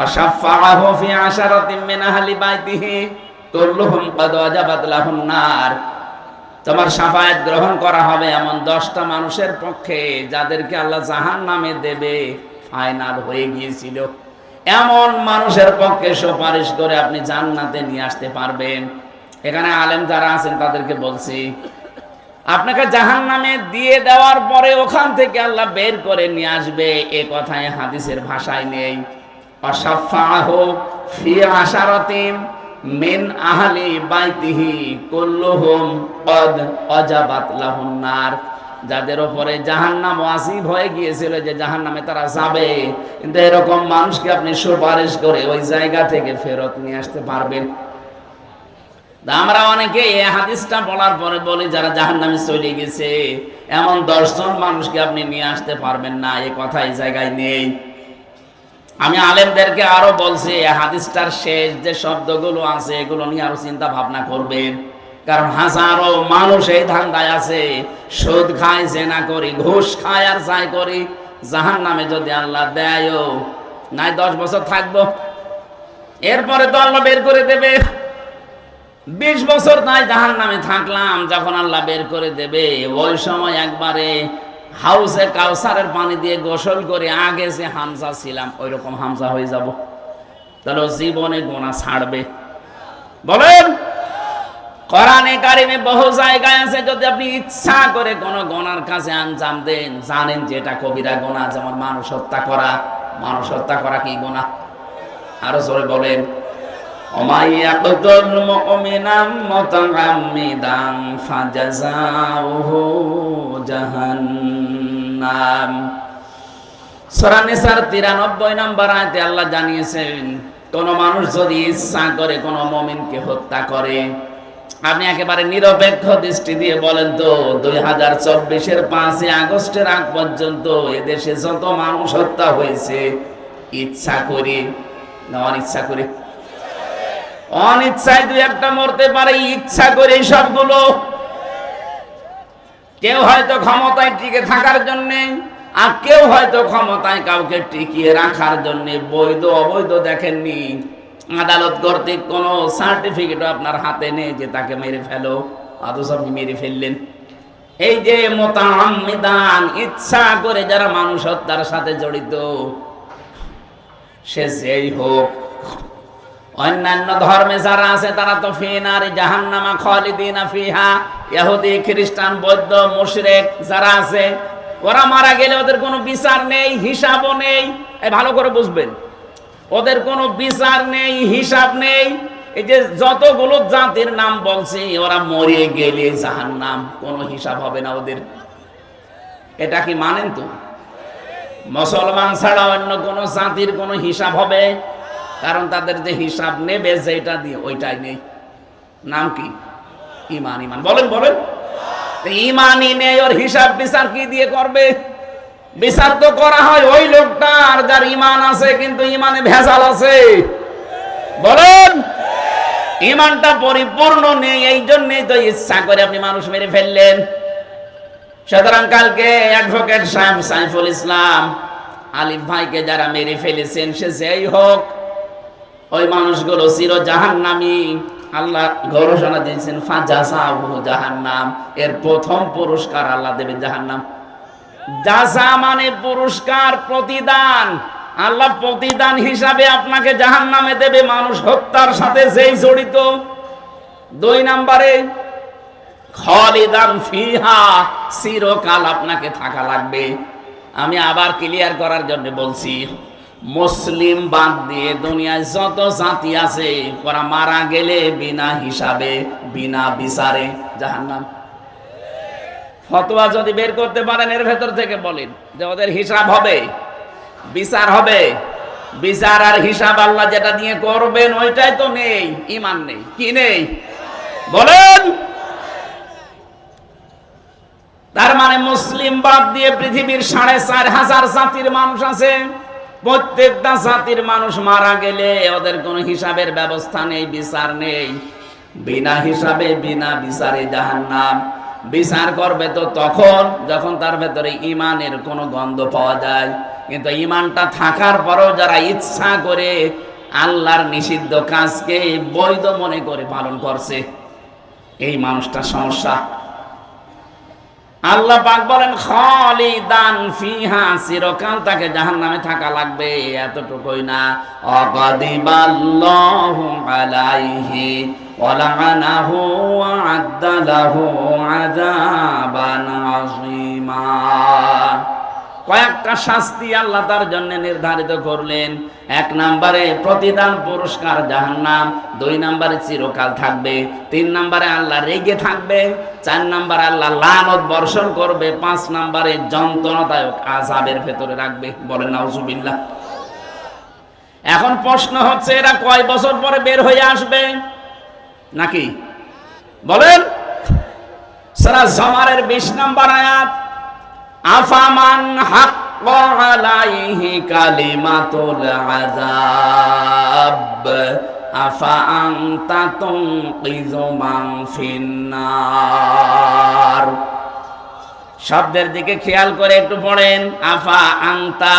আশাফাআহু ফি আশারাতিন মিন আহলি বাইতিহি কুল্লুহুম ক্বাদ ওয়াজাবাত লাহুন নার। তোমার শাফায়াত গ্রহণ করা হবে এমন 10টা মানুষের পক্ষে, যাদেরকে আল্লাহ জাহান্নামে দেবে, ফাইনাল হয়ে গিয়েছিল। এমন মানুষের পক্ষে সুপারিশ করে আপনি জান্নাতে নিয়ে আসতে পারবেন। এখানে আলেম যারা আছেন তাদেরকে বলছি, আপনাকে জাহান্নামে দিয়ে দেওয়ার পরে ওখান থেকে আল্লাহ বের করে নিয়ে আসবে, এ কথায় হাদিসের ভাষায় নেই। আশাফাআহু ফি আশারাতিন মিন আহলি বাইতিহি কুল্লুহুম ক্বাদ ওয়াজাবাত লাহুন নার। যাদের উপরে জাহান্নাম ওয়াজিব হয়ে গিয়েছিল, যে জাহান্নামে তারা যাবে, কিন্তু এরকম মানুষকে আপনি সুপারিশ করে ওই জায়গা থেকে ফেরত নিয়ে আসতে পারবেন। আমরা অনেকে এই হাদিসটা বলার পরে বলি, যারা জাহান্নামে চলে গেছে এমন 10 জন মানুষকে আপনি নিয়ে আসতে পারবেন না, এই কথা এই জায়গায় নেই। আমি আলেমদেরকে আরো বলছি, এই হাদিসটার শেষ যে শব্দগুলো আছে এগুলো নিয়ে আরো চিন্তা ভাবনা করবেন। কারণ হাজারো মানুষ এই ধান্দায় আছে, সুদ খায়, জেনা করি, ঘুষ খায়, আর যাই করি, জাহান্নামে যদি আল্লাহ দেয়ও নাই 10 বছর থাকবো, এরপরে তো আল্লাহ বের করে দেবে। 20 বছর নাই জাহান্নামে থাকলাম, যখন আল্লাহ বের করে দেবে ওই সময় একবারে হাউসে কাউসারের পানি দিয়ে গোসল করে আগে যে হামজা ছিলাম ওই রকম হামজা হয়ে যাব। তাহলে জীবনে গোনা ছাড়বে? বলেন। কোরআনে কারিমে বহু জায়গায় আছে, যদি আপনি ইচ্ছা করে কোন গোনার কাছে আঞ্জাম দেন, জানেন যে এটা কবিরা গোনা। যেমন মানুষ হত্যা করা। মানুষ হত্যা করা কি গোনা? আরো জোরে বলেন। ওমাই ইয়াকতুল মুমিনাম মুতাআম্মিদান ফাজাযাউহু জাহান্নাম। সূরা নিসার 93 নম্বর আয়াতে আল্লাহ জানিয়েছেন, কোন মানুষ যদি ইচ্ছা করে কোন মুমিনকে হত্যা করে, আপনি একেবারে নিরপেক্ষ দৃষ্টি দিয়ে বলেন তো, 2024-এর 5 আগস্টের আগ পর্যন্ত এদেশে যত মানুষ হত্যা হয়েছে, ইচ্ছা করে না অনিচ্ছা করে? অনিচ্ছায় 2-1টা মরতে পারে, ইচ্ছা করে সবগুলো। কেউ হয়তো ক্ষমতায় টিকে থাকার জন্য, আর কেউ হয়তো ক্ষমতায় কাউকে টিকিয়ে রাখার জন্য। বৈধ অবৈধ দেখেননি, আদালত কর্তৃক কোনো সার্টিফিকেটও আপনার হাতে নেই যে তাকে মেরে ফেলো, অথচ আপনি মেরে ফেললেন। এই যে মুতাআম্মিদান, ইচ্ছা করে যারা মানুষ হত্যার সাথে জড়িত, সে যেই হোক, অন্যান্য ধর্মে যারা আছে তারা তো ফিনারি জাহান্নামা খালিদিনা ফিহা, ইহুদি, খ্রিস্টান, বৌদ্ধ, মুশরিক যারা আছে, ওরা মারা গেলে ওদের কোনো বিচার নেই, হিসাবও নেই। এই ভালো করে বুঝবেন, ওদের কোনো বিচার নেই, হিসাব নেই। এই যে যতগুলো জাতির নাম বলছি, ওরা মরে গেলে জাহান্নাম, কোনো হিসাব হবে না ওদের। এটা কি মানেন তো? মুসলমান ছাড়া অন্য কোনো জাতির কোনো হিসাব হবে? কারণ তাদের যে হিসাব নেবে যেটা দিয়ে, ওইটাই নেই। নাম কি? ঈমান। ঈমান বলেন বলেন। ঈমানই নেই, ওর হিসাব বিচার কি দিয়ে করবে? বিচার তো করা হয় ওই লোকটার যার ঈমান আছে কিন্তু ঈমানে ভেজাল আছে। বলেন, ঈমানটা পরিপূর্ণ নেই, এই জন্যই তো ইচ্ছা করে আপনি মানুষ মেরে ফেললেন। সুতরাং কালকে অ্যাডভোকেট সাহেব সাইফুল ইসলাম আলিফ ভাইকে যারা মেরে ফেলেছেন, সে যেই হোক, ওই মানুষগুলো চির জাহান্নামী। আল্লাহ ঘোষণা দিয়েছেন ফাজাসাহু জাহান্নাম, এর প্রথম পুরস্কার আল্লাহ দেবে জাহান্নাম। জাযা মানে পুরস্কার, প্রতিদান। আল্লাহ প্রতিদান হিসাবে আপনাকে জাহান্নামে দেবে, মানুষ হত্যার সাথে যেই জড়িত। 2 নম্বরে খালিদান ফিহা, চিরকাল আপনাকে থাকা লাগবে। আমি আবার ক্লিয়ার করার জন্য বলছি, মুসলিম বাদ দিয়ে দুনিয়ায় যত জাতি আছে, ওরা মারা গেলে বিনা হিসাবে বিনা বিচারে জাহান্নাম। ফতোয়া যদি বের করতে পারেন এর ভেতর থেকে বলেন যে ওদের হিসাব হবে, বিচার হবে। বিচার আর হিসাব আল্লাহ যেটা দিয়ে করবেন ওইটাই তো নেই, ঈমান নেই। কি নেই বলেন? তার মানে মুসলিম বাদ দিয়ে পৃথিবীর 4,500 জাতির মানুষ আছে। প্রত্যেকটা জাতির মানুষ মারা গেলে ওদের কোনো হিসাবের ব্যবস্থা নেই, বিচার নেই। বিনা হিসাবে বিনা বিচারে জাহান্নাম। বিচার করবে তো তখন যখন তার ভেতরে ঈমানের কোনো গন্ধ পাওয়া যায়। কিন্তু ঈমানটা থাকার পরেও যারা ইচ্ছা করে আল্লাহর নিষিদ্ধ কাজকে বৈধ মনে করে পালন করছে, এই মানুষটা সমস্যা। আল্লাহ পাক বলেন খালিদান ফিহা, চিরকাল তাকে জাহান্নামে থাকা লাগবে। এতটুকুই না, অগাদিবাল্লাহু আলাইহি ওয়া লাআনাহু ওয়া আ'আদ্দা লাহু আযাবান আযীমা। কয়েকটা শাস্তি আল্লাহ তার জন্য নির্ধারিত করলেন। 1 নম্বরে প্রতিদান পুরস্কার জাহান্নাম, 2 নম্বরে চিরকাল থাকবে, 3 নম্বরে আল্লাহ রেগে থাকবে, 4 নম্বরে আল্লাহ লানত বর্ষণ করবে, 5 নম্বরে যন্ত্রণাদায়ক আযাবের ভেতরে রাখবে। বলেন নাউজুবিল্লাহ। এখন প্রশ্ন হচ্ছে এরা কয় বছর পরে বের হয়ে আসবে নাকি? বলেন। সূরা জুমারের 20 নম্বর আয়াত, আফামান হাক্কা আলাইহি কালিমাতুল আযাব আফা আনতা তুনকিযু মান ফিন্নার। শব্দের দিকে খেয়াল করে একটু পড়েন। আফা আনতা,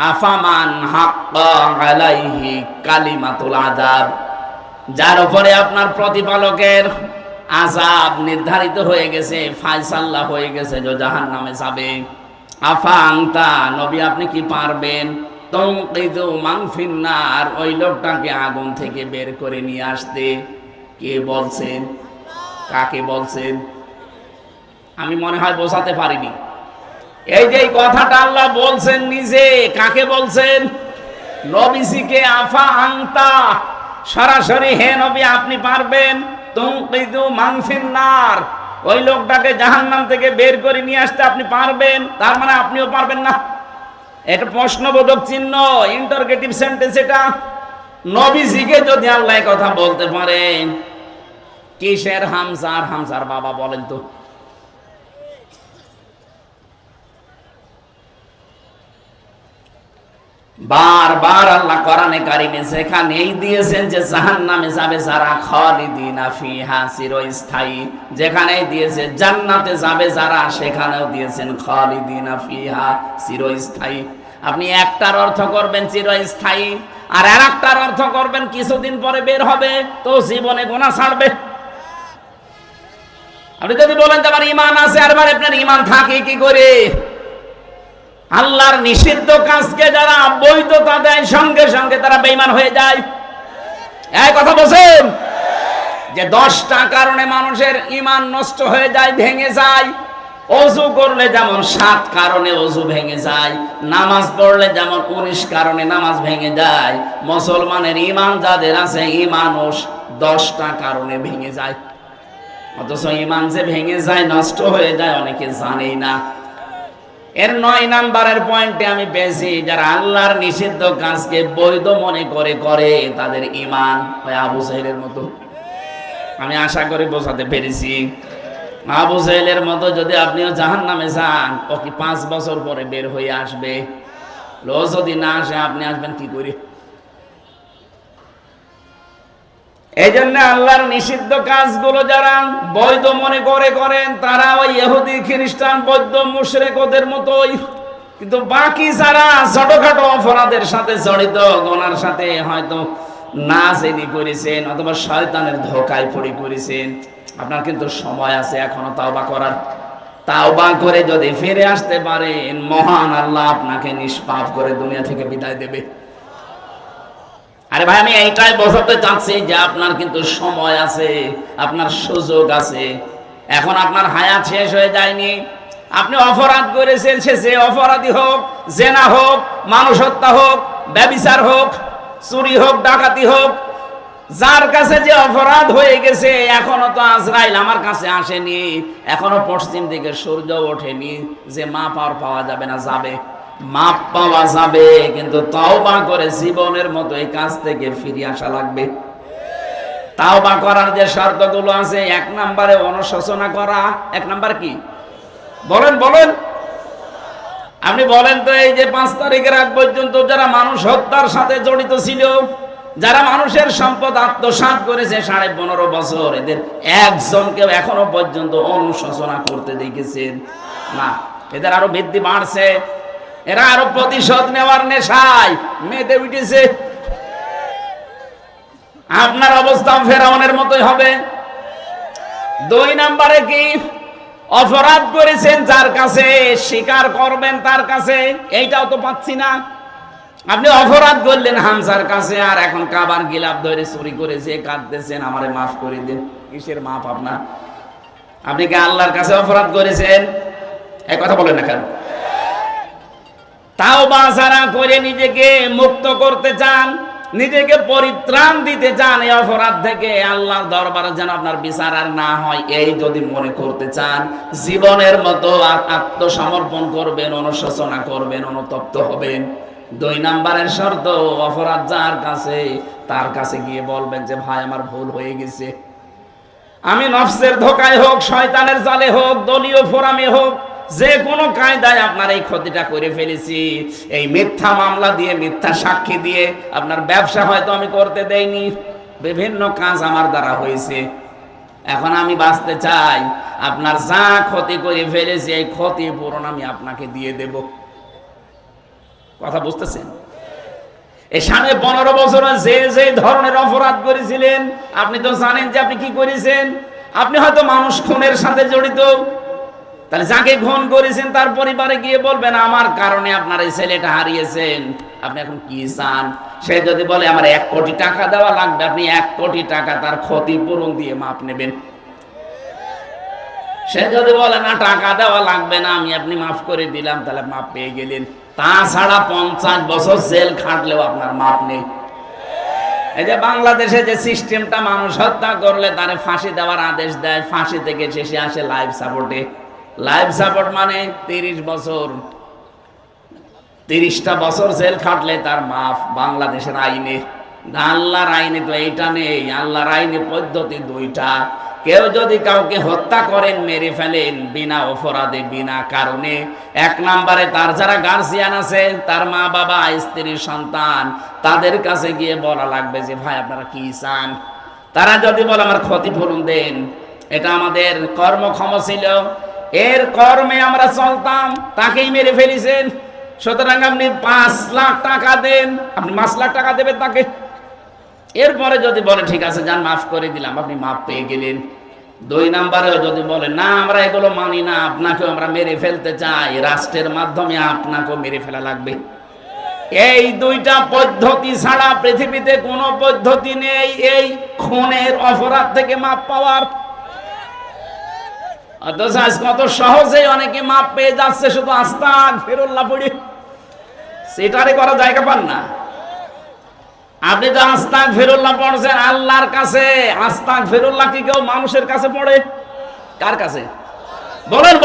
আফামান হাক্কা আলাইহি কালিমাতুল আযাব, যার উপরে আপনার প্রতিপালকের আযাব নির্ধারিত হয়ে গেছে, ফায়সালা হয়ে গেছে যে জাহান্নামে যাবে। আফা আনতা, নবী আপনি কি পারবেন তুনকিযু মান ফিন্নার, ওই লোকটাকে আগুন থেকে বের করে নিয়ে আসতে? কে বলছেন? কাকে বলছেন? আমি মনে হয় বোঝাতে পারিনি। এই যে কথাটা আল্লাহ বলছেন নিজে, কাকে বলছেন? নবীজিকে। আফা আনতা, সরাসরি হে নবী আপনি পারবেন তুনকিযু মান ফিন্নার, ওই লোকটাকে জাহান্নাম থেকে বের করে নিয়ে আসতে আপনি পারবেন? তার মানে আপনিও পারবেন না। এটা প্রশ্নবোধক চিহ্ন, ইন্টারগেটিভ সেন্টেন্স। এটা নবীজিকে যদি আল্লাহ কথা বলতে পারেন, কিসের হামজা আর হামজার বাবা বলেন তো? বারবার আল্লাহ কোরআনে কারিমে যেখানেই দিয়েছেন যে জাহান্নামে যাবে যারা, খালিদিনা ফিহা, চিরস্থায়ী। যেখানেই দিয়েছে জান্নাতে যাবে যারা, সেখানেও দিয়েছেন খালিদিনা ফিহা, চিরস্থায়ী। আপনি একটার অর্থ করবেন চিরস্থায়ী, আর আরেকটার অর্থ করবেন কিছুদিন পরে বের হবে, তো জীবনে গুনাহ ছাড়বে। আপনি যদি বলেন যে আমার ঈমান আছে, আর আপনার ঈমান থাকে কি করে? আল্লাহর নিষিদ্ধ কাজকে যারা বৈধতা দেয় সঙ্গে সঙ্গে তারা বেঈমান হয়ে যায়। এই কথা বলছেন যে 10টা কারণে মানুষের ঈমান নষ্ট হয়ে যায়, ভেঙে যায়। ওযু করলে যেমন 7 কারণে ওযু ভেঙে যায়, নামাজ পড়লে যেমন 19 কারণে নামাজ ভেঙে যায়। মুসলমানের ঈমান যাদের আছে, ঈমানও 10টা কারণে ভেঙে যায়। অথচ ঈমান যে ভেঙে যায়, নষ্ট হয়ে যায়, অনেকে জানেই না। এর 9 নম্বরের পয়েন্টে আমি পেয়েছি, যারা আল্লাহর নিষিদ্ধ কাজকে বৈধ মনে করে তাদের ঈমান হয় আবু জাহেলের মতো। আমি আশা করি বোঝাতে পেরেছি। আবু জাহেলের মতো যদি আপনিও জাহান্নামে যান, ও কি 5 বছর পরে বের হয়ে আসবে? লো যদি না আসে আপনি আসবেন কি করে? এই জন্য আল্লাহর নিষিদ্ধ কাজগুলো যারা বৈধ মনে করেন, তারা ওই ইহুদি খ্রিস্টান বৌদ্ধ মুশরিক ওদের মতোই। কিন্তু বাকি যারা ছোটখাটো অপরাধের সাথে জড়িত, গুনার সাথে হয়তো না জেনে করেছেন অথবা শয়তানের ধোঁকায় পড়ে করেছেন, আপনার কিন্তু সময় আছে এখনো তাওবা করার। তাওবা করে যদি ফিরে আসতে পারেন, মহান আল্লাহ আপনাকে নিষ্পাপ করে দুনিয়া থেকে বিদায় দেবে। আরে ভাই, আমি এইটাই বোঝাতে চাচ্ছি যে আপনার কিন্তু সময় আছে, আপনার সুযোগ আছে। এখন আপনার হায়াত শেষ হয়ে যায়নি। আপনি অপরাধ করেছেন, সে যে অপরাধী হোক, জেনা হোক, মানুষ হত্যা হোক, ব্যভিচার হোক, চুরি হোক, ডাকাতি হোক, যার কাছে যে অপরাধ হয়ে গেছে, এখনো তো আজরাইল আমার কাছে আসেনি, এখনো পশ্চিম দিকে সূর্য ওঠেনি যে মাপ আর পাওয়া যাবে না। যাবে, মাপ পাওয়া যাবে, কিন্তু তাওবা করে জীবনের মতো এই কাজ থেকে ফিরে আসা লাগবে। তাওবা করার যে শর্তগুলো আছে, 1 নম্বরে অনুশোচনা করা। 1 নাম্বার কি বলেন? আপনি বলেন তো, এই যে 5 তারিখের আগ পর্যন্ত যারা মানুষ হত্যার সাথে জড়িত ছিল, যারা মানুষের সম্পদ আত্মসাৎ করেছে 15.5 বছর, এদের একজনকেও এখনো পর্যন্ত অনুশোচনা করতে দেখেছেন না? এদের আরো বৃদ্ধি বাড়ছে, এরা আরো প্রতিশোধ নেওয়ার নেশায় মেতে উঠেছে। আপনার অবস্থা ফেরাউনের মতোই হবে। 2 নম্বরে কি? অপরাধ করেছেন যার কাছে, স্বীকার করবেন তার কাছে, এইটাও তো পাচ্ছি না। আপনি অপরাধ করলেন হামজার কাছে, আর এখন কাবার গিলাফ ধরে চুরি করেছে, কাঁদতেছেন আমারে মাফ করে দিন। কিসের মাফ আপনার? আপনি কি আল্লাহর কাছে অপরাধ করেছেন? এই কথা বলেন না কেন? তাওবা যারা করে নিজেকে মুক্ত করতে চান, নিজেকে পরিত্রাণ দিতে চান এই অপরাধ থেকে, আল্লাহর দরবারে যেন আপনার বিচার আর না হয়, এই যদি মনে করতে চান, জীবনের মতো আত্মসমর্পণ করবেন, অনুশোচনা করবেন, অনুতপ্ত হবেন। 2 নম্বরের শর্ত, অপরাধ যার কাছে, তার কাছে গিয়ে বলবেন যে ভাই আমার ভুল হয়ে গেছে। আমি নফসের ধোকায় হোক, শয়তানের জালে হোক, দলীয় ফোরামে হোক, যে কোনো কায়দায় আপনার এই ক্ষতিটা করে ফেলেছি। এই মিথ্যা মামলা দিয়ে, মিথ্যা সাক্ষী দিয়ে আপনার ব্যবসা হয়তো আমি করতে দেইনি, বিভিন্ন কাজ আমার দ্বারা হয়েছে। এখন আমি বাঁচতে চাই, আপনার যা ক্ষতি করে ফেলেছি এই ক্ষতিপূরণ আমি আপনাকে দিয়ে দেব। কথা বুঝতেছেন? এই 15.5 বছরে যে ধরনের অপরাধ করেছিলেন, আপনি তো জানেন যে আপনি কি করেছেন। আপনি হয়তো মানুষ খুনের সাথে জড়িত, তাহলে যাকে খুন করেছেন তার পরিবারে গিয়ে বলবেন আমার কারণে আপনার এই ছেলেটা হারিয়েছেন, আপনি এখন কি চান? সে যদি বলে আমার 1 কোটি টাকা দেওয়া লাগবে, আপনি 1 কোটি টাকা তার ক্ষতিপূরণ দিয়ে মাপ নেবেন। সে যদি বলে না টাকা দেওয়া লাগবে না, আপনি মাফ করে দিলাম, তাহলে মাপ পেয়ে গেলেন। তাছাড়া 50 বছর জেল খাটলেও আপনার মাপ নেই। এই যে বাংলাদেশে যে সিস্টেমটা, মানুষ হত্যা করলে তারে ফাঁসি দেওয়ার আদেশ দেয়, ফাঁসি থেকে শেষে আসে লাইফ সাপোর্টে। লাইফ সাপোর্ট মানে 30 বছর, 30টা বছর জেল খাটলে তার মাফ বাংলাদেশের আইনে। আল্লাহর আইনে তো এইটা নেই। আল্লাহর আইনে পদ্ধতি 2টা। কেউ যদি কাউকে হত্যা করেন, মেরে ফেলেন বিনা অপরাধে, বিনা কারণে, 1 নম্বরে তার যারা গার্জিয়ান আছে, তার মা বাবা, স্ত্রী, সন্তান, তাদের কাছে গিয়ে বলা লাগবে যে ভাই আপনারা কি চান। তারা যদি বলে আমার ক্ষতিপূরণ দেন, এটা আমাদের কর্মক্ষম ছিল, এর কর্মে আমরা চলতাম, তাকেই মেরে ফেলেছেন, সুতরাং আপনি 5 লাখ টাকা দেন, আপনি 5 লাখ টাকা দেবেন তাকে। এরপরে যদি বলে ঠিক আছে যান মাফ করে দিলাম, আপনি মাফ পেয়ে গেলেন। 2 নম্বরেও যদি বলে না আমরা এগুলো মানি না, আপনাকেও আমরা মেরে ফেলতে চাই, রাষ্ট্রের মাধ্যমে আপনাকেও মেরে ফেলা লাগবে। এই 2টা পদ্ধতি ছাড়া পৃথিবীতে কোনো পদ্ধতি নেই এই খুনের অপরাধ থেকে মাপ পাওয়ার। অথচ আজ কত সহজেই অনেকে মাপ পেয়ে যাচ্ছে শুধু আস্তাগফিরুল্লাহ পড়ে। সেটারে করা জায়গা পান না। আপনি তো আস্তাগফিরুল্লাহ পড়ছেন আল্লাহর কাছে, আস্তাগফিরুল্লাহ কি কেউ মানুষের কাছে পড়ে? কার কাছে? বলেন।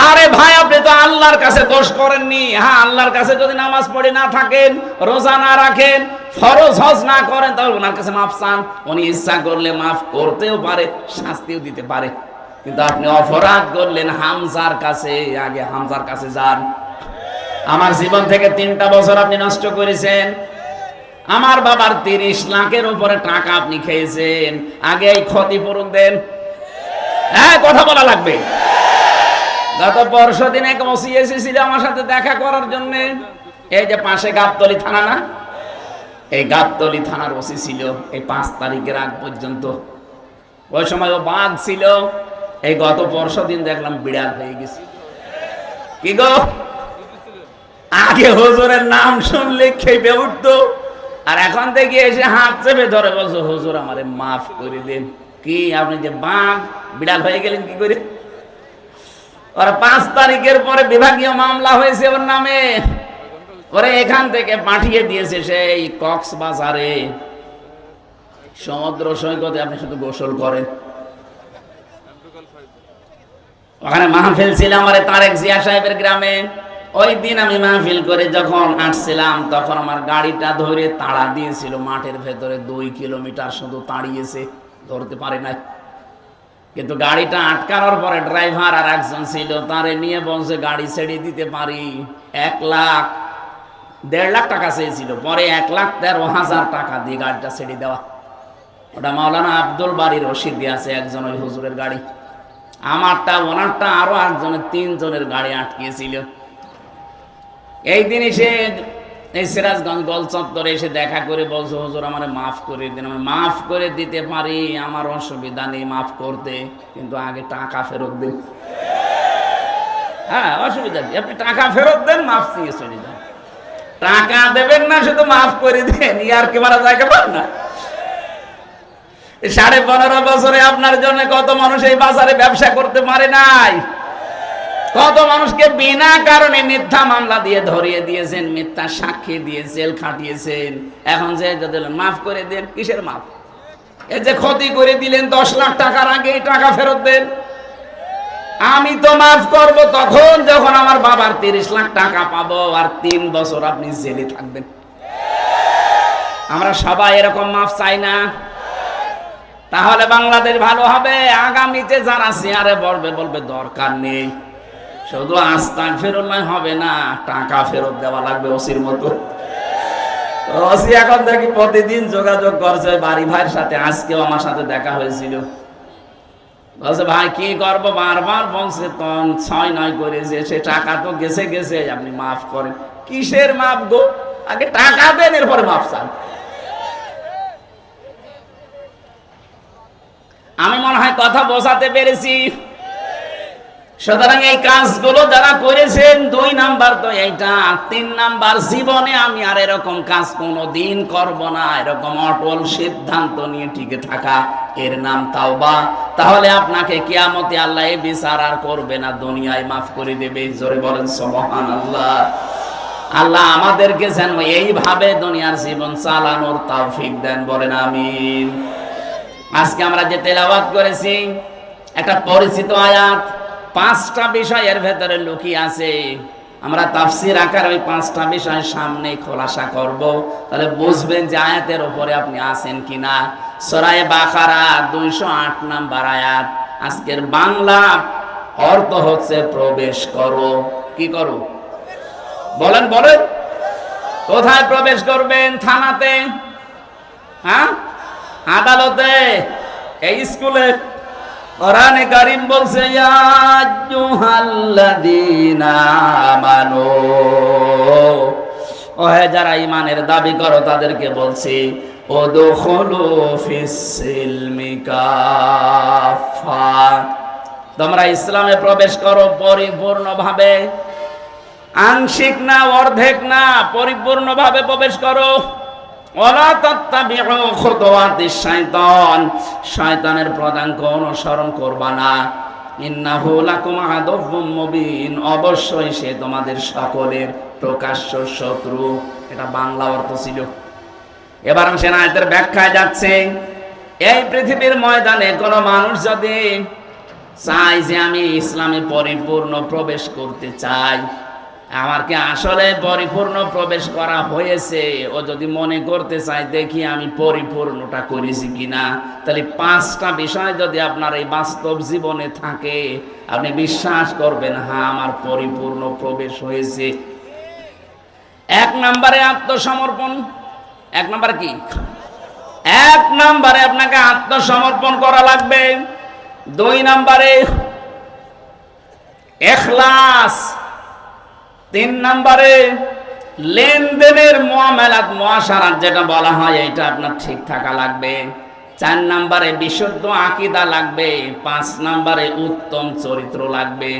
আরে ভাই, আপনি তো আল্লাহর কাছে দোষ করেননি। হ্যাঁ, আল্লাহর কাছে যদি নামাজ পড়ে না থাকেন, রোজা না রাখেন, ফরজ হজ না করেন, তাহলে ওনার কাছে মাফ চান। উনি ইচ্ছা করলে মাফ করতেও পারে, শাস্তিও দিতে পারে। কিন্তু আপনি অপরাধ করলেন হামজার কাছে, আগে হামজার কাছে যান। আমার জীবন থেকে 3টা বছর আপনি নষ্ট করেছেন, আমার বাবার 30 লাখের উপরে টাকা আপনি খেয়েছেন, আগে এই ক্ষতিপূরণ দেন। হ্যাঁ, কথা বলা লাগবে। গত পরশু দিন এক ওসি এসেছিল আমার সাথে দেখা করার জন্য, এই যে পাশে গাবতলী থানা না, এই গাবতলী থানার ওসি ছিল এই 5 তারিখের আগ পর্যন্ত। ওই সময় ও বাঘ ছিল, এই গত পরশু দিন দেখলাম বিড়াল হয়ে গেছে। কি গো, আগে হুজুরের নাম শুনলে খেপে উঠতো, আর এখন থেকে এসে হাত চেপে ধরে বলছো হুজুর আমারে মাফ করে দেন। কি আপনি যে বাঘ বিড়াল হয়ে গেলেন কি করে? ওরা 5 তারিখের পরে বিভাগীয় মামলা হয়েছে ওর নামে, ওরে এখান থেকে পাঠিয়ে দিয়েছে সেই কক্সবাজারে। সমুদ্র সৈকতে আপনি শুধু গোসল করেন। ওখানে মাহফিল ছিল আমার তারেক জিয়া সাহেবের গ্রামে। ওই দিন আমি মাহফিল করে যখন আসছিলাম তখন আমার গাড়িটা ধরে তাড়া দিয়েছিল মাঠের ভেতরে, 2 কিলোমিটার শুধু তাড়িয়েছে, ধরতে পারে নাই। কিন্তু গাড়িটা আটকানোর পরে ড্রাইভার আর একজন ছিল, তারে নিয়ে বলছে গাড়ি ছেড়ে দিতে পারি। 1,00,000 1.5 লাখ টাকা চেয়েছিল, পরে 1,13,000 টাকা দিয়ে গাড়িটা ছেড়ে দেওয়া। ওটা মাওলানা আব্দুল বাড়ির রশিদ আছে একজন ওই হুজুরের গাড়ি, আমারটা ওনারটা আরো একজনের, 3 জনের গাড়ি আটকিয়েছিল। এই দিন এসে এই সিরাজগঞ্জ গোল চত্বরে এসে দেখা করে বলছো হুজুর আমারে মাফ করে দিন। আমি মাফ করে দিতে পারি, আমার অসুবিধা নেই মাফ করতে, কিন্তু আগে টাকা ফেরত দিন। হ্যাঁ, অসুবিধা নেই, আপনি টাকা ফেরত দেন, মাফ দিয়ে চলে যান। টাকা দেবেন না, শুধু মাফ করে দেন, ইয়ার কি মারা যায় কেমন না? 15.5 বছরে আপনার জন্য কত মানুষ এই বাজারে ব্যবসা করতে পারে নাই, কত মানুষকে বিনা কারণে মিথ্যা মামলা দিয়ে ধরিয়ে দিয়েছেন, মিথ্যা সাক্ষী দিয়ে জেল খাটিয়েছেন। এখন যে মাফ করে দেন, কিসের মাফ? এই যে ক্ষতি করে দিলেন 10 লাখ টাকার, আগে টাকা ফেরত দেন। আমি তো মাফ করব তখন যখন আমার বাবার 30 লাখ টাকা পাবো, আর 3 বছর আপনি জেলে থাকবেন। আমরা সবাই এরকম মাফ চাই না, তাহলে বাংলাদেশ ভালো হবে। আগামীতে যারা চেয়ারে বলবে দরকার নেই, শুধু আস্তাগফিরুল্লাহ হবে না, টাকা ফেরত দেওয়া লাগবে ওসির মতো। ওসি এখন দেখি প্রতিদিন যোগাযোগ করছে বাড়ি ভাইয়ের সাথে, আজকেও আমার সাথে দেখা হয়েছিল। বলছে ভাই কি করবো, বারবার বলছে 6-9 করেছে, সে টাকা তো গেছে গেছে, আপনি মাফ করেন। কিসের মাফ গো, আগে টাকা দেন, এরপরে মাফ চান। আমি মনে হয় কথা বোঝাতে পেরেছি। সুতরাং এই কাজগুলো যারা করেছেন, 2 নাম্বার তো এইটা, 3 নাম্বার জীবনে আমি আর এরকম কাজ কোনোদিন করব না, এরকম অটল সিদ্ধান্ত নিয়ে টিকে থাকা, এর নাম তাওবা। তাহলে আপনাকে কিয়ামতে আল্লাহ এই বিচার আর করবে না, দুনিয়ায় মাফ করে দেবে। জোরে বলেন সুবহানাল্লাহ। আল্লাহ আমাদেরকে যেন এইভাবে দুনিয়ার জীবন চালানোর তৌফিক দেন, বলেন আমিন। আজকে আমরা যে তেলাওয়াত করেছি একটা পরিচিত আয়াত, 5টা বিষয়ের ভেতরে লুকিয়ে আছে। আমরা তাফসীর আকারে ওই 5টা বিষয় সামনে খোলাসা করব, তাহলে বুঝবেন যে আয়াতের উপরে আপনি আছেন কিনা। সূরা বাকারা 208 নাম্বার আয়াত। আজকের বাংলা অর্থ হচ্ছে প্রবেশ করো। কি করো? বলেন বলেন, কোথায় প্রবেশ করবেন? থানাতে, হ্যাঁ, আদালতে, এই স্কুলে। কোরআনে কারীম বলছে ইয়া আইয়ুহাল্লাযীনা আমানু, ওহে যারা ঈমানের দাবি করো তাদেরকে বলছি, উদখুলু ফিস সিলমি কাফা, তোমরা ইসলামে প্রবেশ করো পরিপূর্ণভাবে, আংশিক না, অর্ধেক না, পরিপূর্ণভাবে প্রবেশ করো। ওয়ালা তাত্তাবিউ খুতুওয়াতিশ শাইতান, শয়তানের পদাঙ্ক অনুসরণ করবা না। ইন্নাহু লাকুম আদুউম মুবিন, অবশ্যই সে তোমাদের সকলের প্রকাশ্য শত্রু। এটা বাংলা অর্থ ছিল। এবার আমি সেই আয়াতের ব্যাখ্যায় যাচ্ছে। এই পৃথিবীর ময়দানে কোনো মানুষ যদি চায় যে আমি ইসলামে পরিপূর্ণ প্রবেশ করতে চাই, আমার কি আসলে পরিপূর্ণ প্রবেশ করা হয়েছে? ও যদি মনে করতে চায় দেখি আমি পরিপূর্ণটা করেছি কিনা, তাহলে 5টা বিষয় যদি আপনার এই বাস্তব জীবনে থাকে, আপনি বিশ্বাস করবেন হ্যাঁ আমার পরিপূর্ণ প্রবেশ হয়েছে। 1 নম্বরে আত্মসমর্পণ। 1 নম্বরে কি? 1 নম্বরে আপনাকে আত্মসমর্পণ করা লাগবে। 2 নম্বরে ইখলাস। 3 নম্বরে লেনদেনের মুআমালাত মুআশারাত যেটা বলা হয় এটা আপনার ঠিক থাকা লাগবে। 4 নম্বরে বিশুদ্ধ আকীদা লাগবে। 5 নম্বরে উত্তম চরিত্র লাগবে।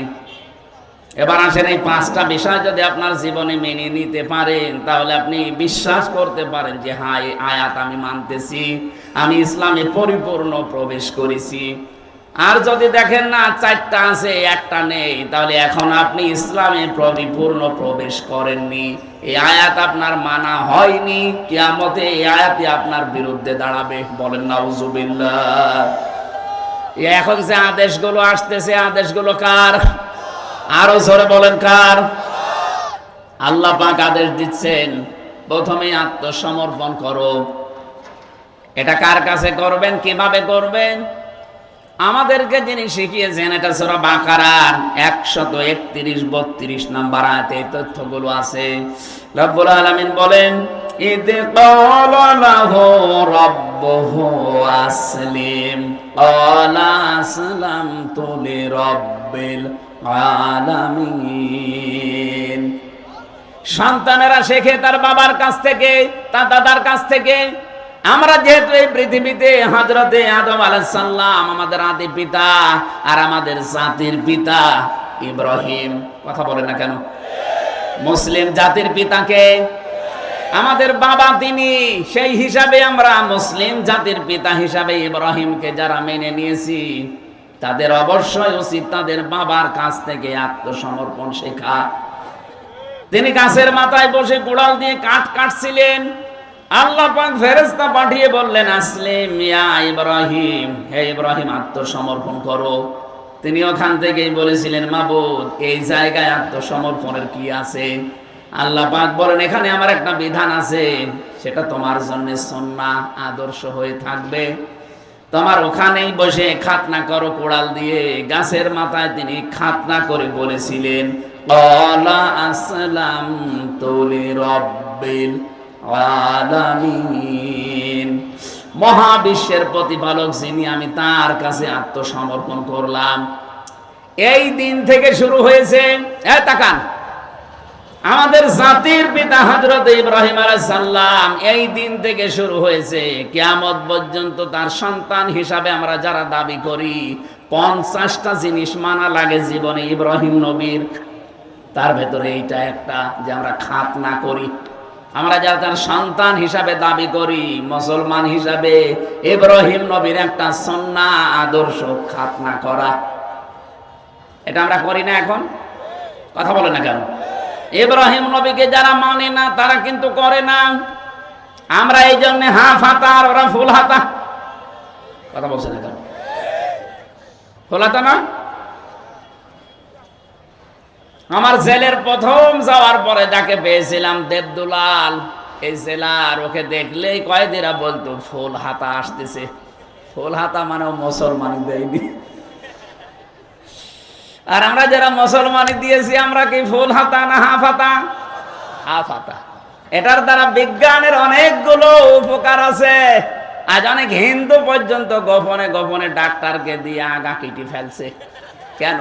এবার আসেন এই 5টা বিষয় যদি আপনার জীবনে মেনে নিতে পারেন, তাহলে আপনি বিশ্বাস করতে পারেন যে হ্যাঁ এই আয়াত আমি মানতেছি, আমি ইসলামে পরিপূর্ণ প্রবেশ করেছি। আর যদি দেখেন না 4টা আছে 1টা নেই, তাহলে এখন আপনি ইসলামে পরিপূর্ণ প্রবেশ করেননি, এই আয়াত আপনার মানা হয়নি। কিয়ামতে এই আয়াতই আপনার বিরুদ্ধে দাঁড়াবে। বলেন নাউজুবিল্লাহ। এখন যে আদেশগুলো আসতেছে, আদেশগুলো কার? আরো জোরে বলেন কার? আল্লাহ পাক আদেশ দিচ্ছেন প্রথমে আত্মসমর্পণ করো। এটা কার কাছে করবেন, কিভাবে করবেন? আমাদেরকে যিনি শিখিয়েছেন, এটা সূরা বাকারার 131-32 নম্বর আয়াতে এই তথ্যগুলো আছে। রব্বুল আলামিন বলেন, ইদ ক্বালা লাহু রাব্বুহু আসলিম ক্বালা আসলামতু লিরাব্বিল আলামিন। সন্তানেরা শেখে তার বাবার কাছ থেকে, তার দাদার কাছ থেকে। আমরা যেহেতু এই পৃথিবীতে হযরতে আদম আলাইহিস সালাম আমাদের আদি পিতা, আর আমাদের জাতির পিতা ইব্রাহিম। কথা বলেন না কেন? মুসলিম জাতির পিতাকে আমাদের বাবা তিনি, সেই হিসাবে আমরা মুসলিম জাতির পিতা হিসাবে ইব্রাহিমকে যারা মেনে নিয়েছি, তাদের অবশ্যই উচিত তাদের বাবার কাছ থেকে আত্মসমর্পণ শেখা। তিনি গাছের মাথায় বসে কুড়াল দিয়ে কাঠ কাটছিলেন। আল্লাহ পাক ফেরেশতা পাঠিয়ে বললেন, আসলিম ইয়া ইব্রাহিম, হে ইব্রাহিম আত্মসমর্পণ করো। তিনি ওখান থেকেই বলেছিলেন, মাবুদ এই জায়গায় আত্মসমর্পণের কি আছে? আল্লাহ পাক বলেন, এখানে আমার একটা বিধান আছে, সেটা তোমার জন্য সুন্নাহ আদর্শ হয়ে থাকবে। তোমার ওখানেই বসে খাতনা করো কুড়াল দিয়ে। গাছের মাথায় তিনি খাতনা করে বলেছিলেন, ক্বালা আসলামতু লিরাব্বিল আলামিন। মহাবিশ্বের প্রতিপালক যিনি, আমি তার কাছে আত্মসমর্পণ করলাম। এই দিন থেকে শুরু হয়েছে, তাকান, আমাদের জাতির পিতা হযরত ইব্রাহিম আলাইহিস সালাম, এই দিন থেকে শুরু হয়েছে কিয়ামত পর্যন্ত তার সন্তান হিসাবে আমরা যারা দাবি করি, 50টা জিনিস মানা লাগে জীবনে ইব্রাহিম নবীর। তার ভেতরে এইটা একটা, যে আমরা খাতনা করি। আমরা যারা তার সন্তান হিসাবে দাবি করি, মুসলমান হিসাবে, ইব্রাহিম নবীর একটা সুন্নাহ আদর্শ খাতনা করা। এটা আমরা করি না এখন? কথা বলে না কেন? ইব্রাহিম নবীকে যারা মানে না তারা কিন্তু করে না। আমরা এই জন্য হাফ হাতা আর ওরা ফুল হাতা। কথা বলছে না কেন? ফুল হাতা না? আমার জেলের প্রথম যাওয়ার পরে যাকে পেয়েছিলাম, দেবদুলাল, এই জেলার, ওকে দেখলেই কয়েদিরা বলতো ফুল হাতা আসতেছে। ফুল হাতা মানে মুসলমানি দেয়নি। আর আমরা যারা মুসলমানি দিয়েছি, আমরা কি ফুল হাতা না হাফ হাতা? হাফ হাতা। এটার দ্বারা বিজ্ঞানের অনেকগুলো উপকার আছে। আজ অনেক হিন্দু পর্যন্ত গোপনে গোপনে ডাক্তারকে দিয়ে আগা কেটে ফেলছে। কেন?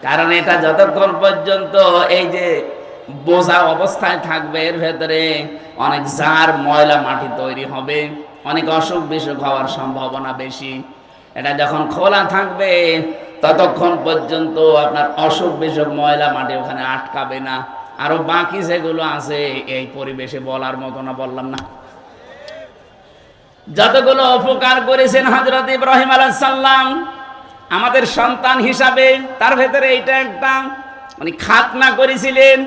কারণ এটা যতক্ষণ পর্যন্ত এই যে বোঝা অবস্থায় থাকবে, এর ভেতরে অনেক জার ময়লা মাটি তৈরি হবে, অনেক অসুখ বিসুখ হওয়ার সম্ভাবনা বেশি। এটা যখন খোলা থাকবে ততক্ষণ পর্যন্ত আপনার অসুখ বিসুখ ময়লা মাটি ওখানে আটকাবে না। আরো বাকি যেগুলো আছে এই পরিবেশে বলার মতো না, বললাম না? যতগুলো উপকার করেছেন হযরত ইব্রাহিম আলাইহিস সালাম আমাদের সন্তান হিসাবে, তার ভেতরে এইটা একটা, মানে খাতনা করেছিলেন।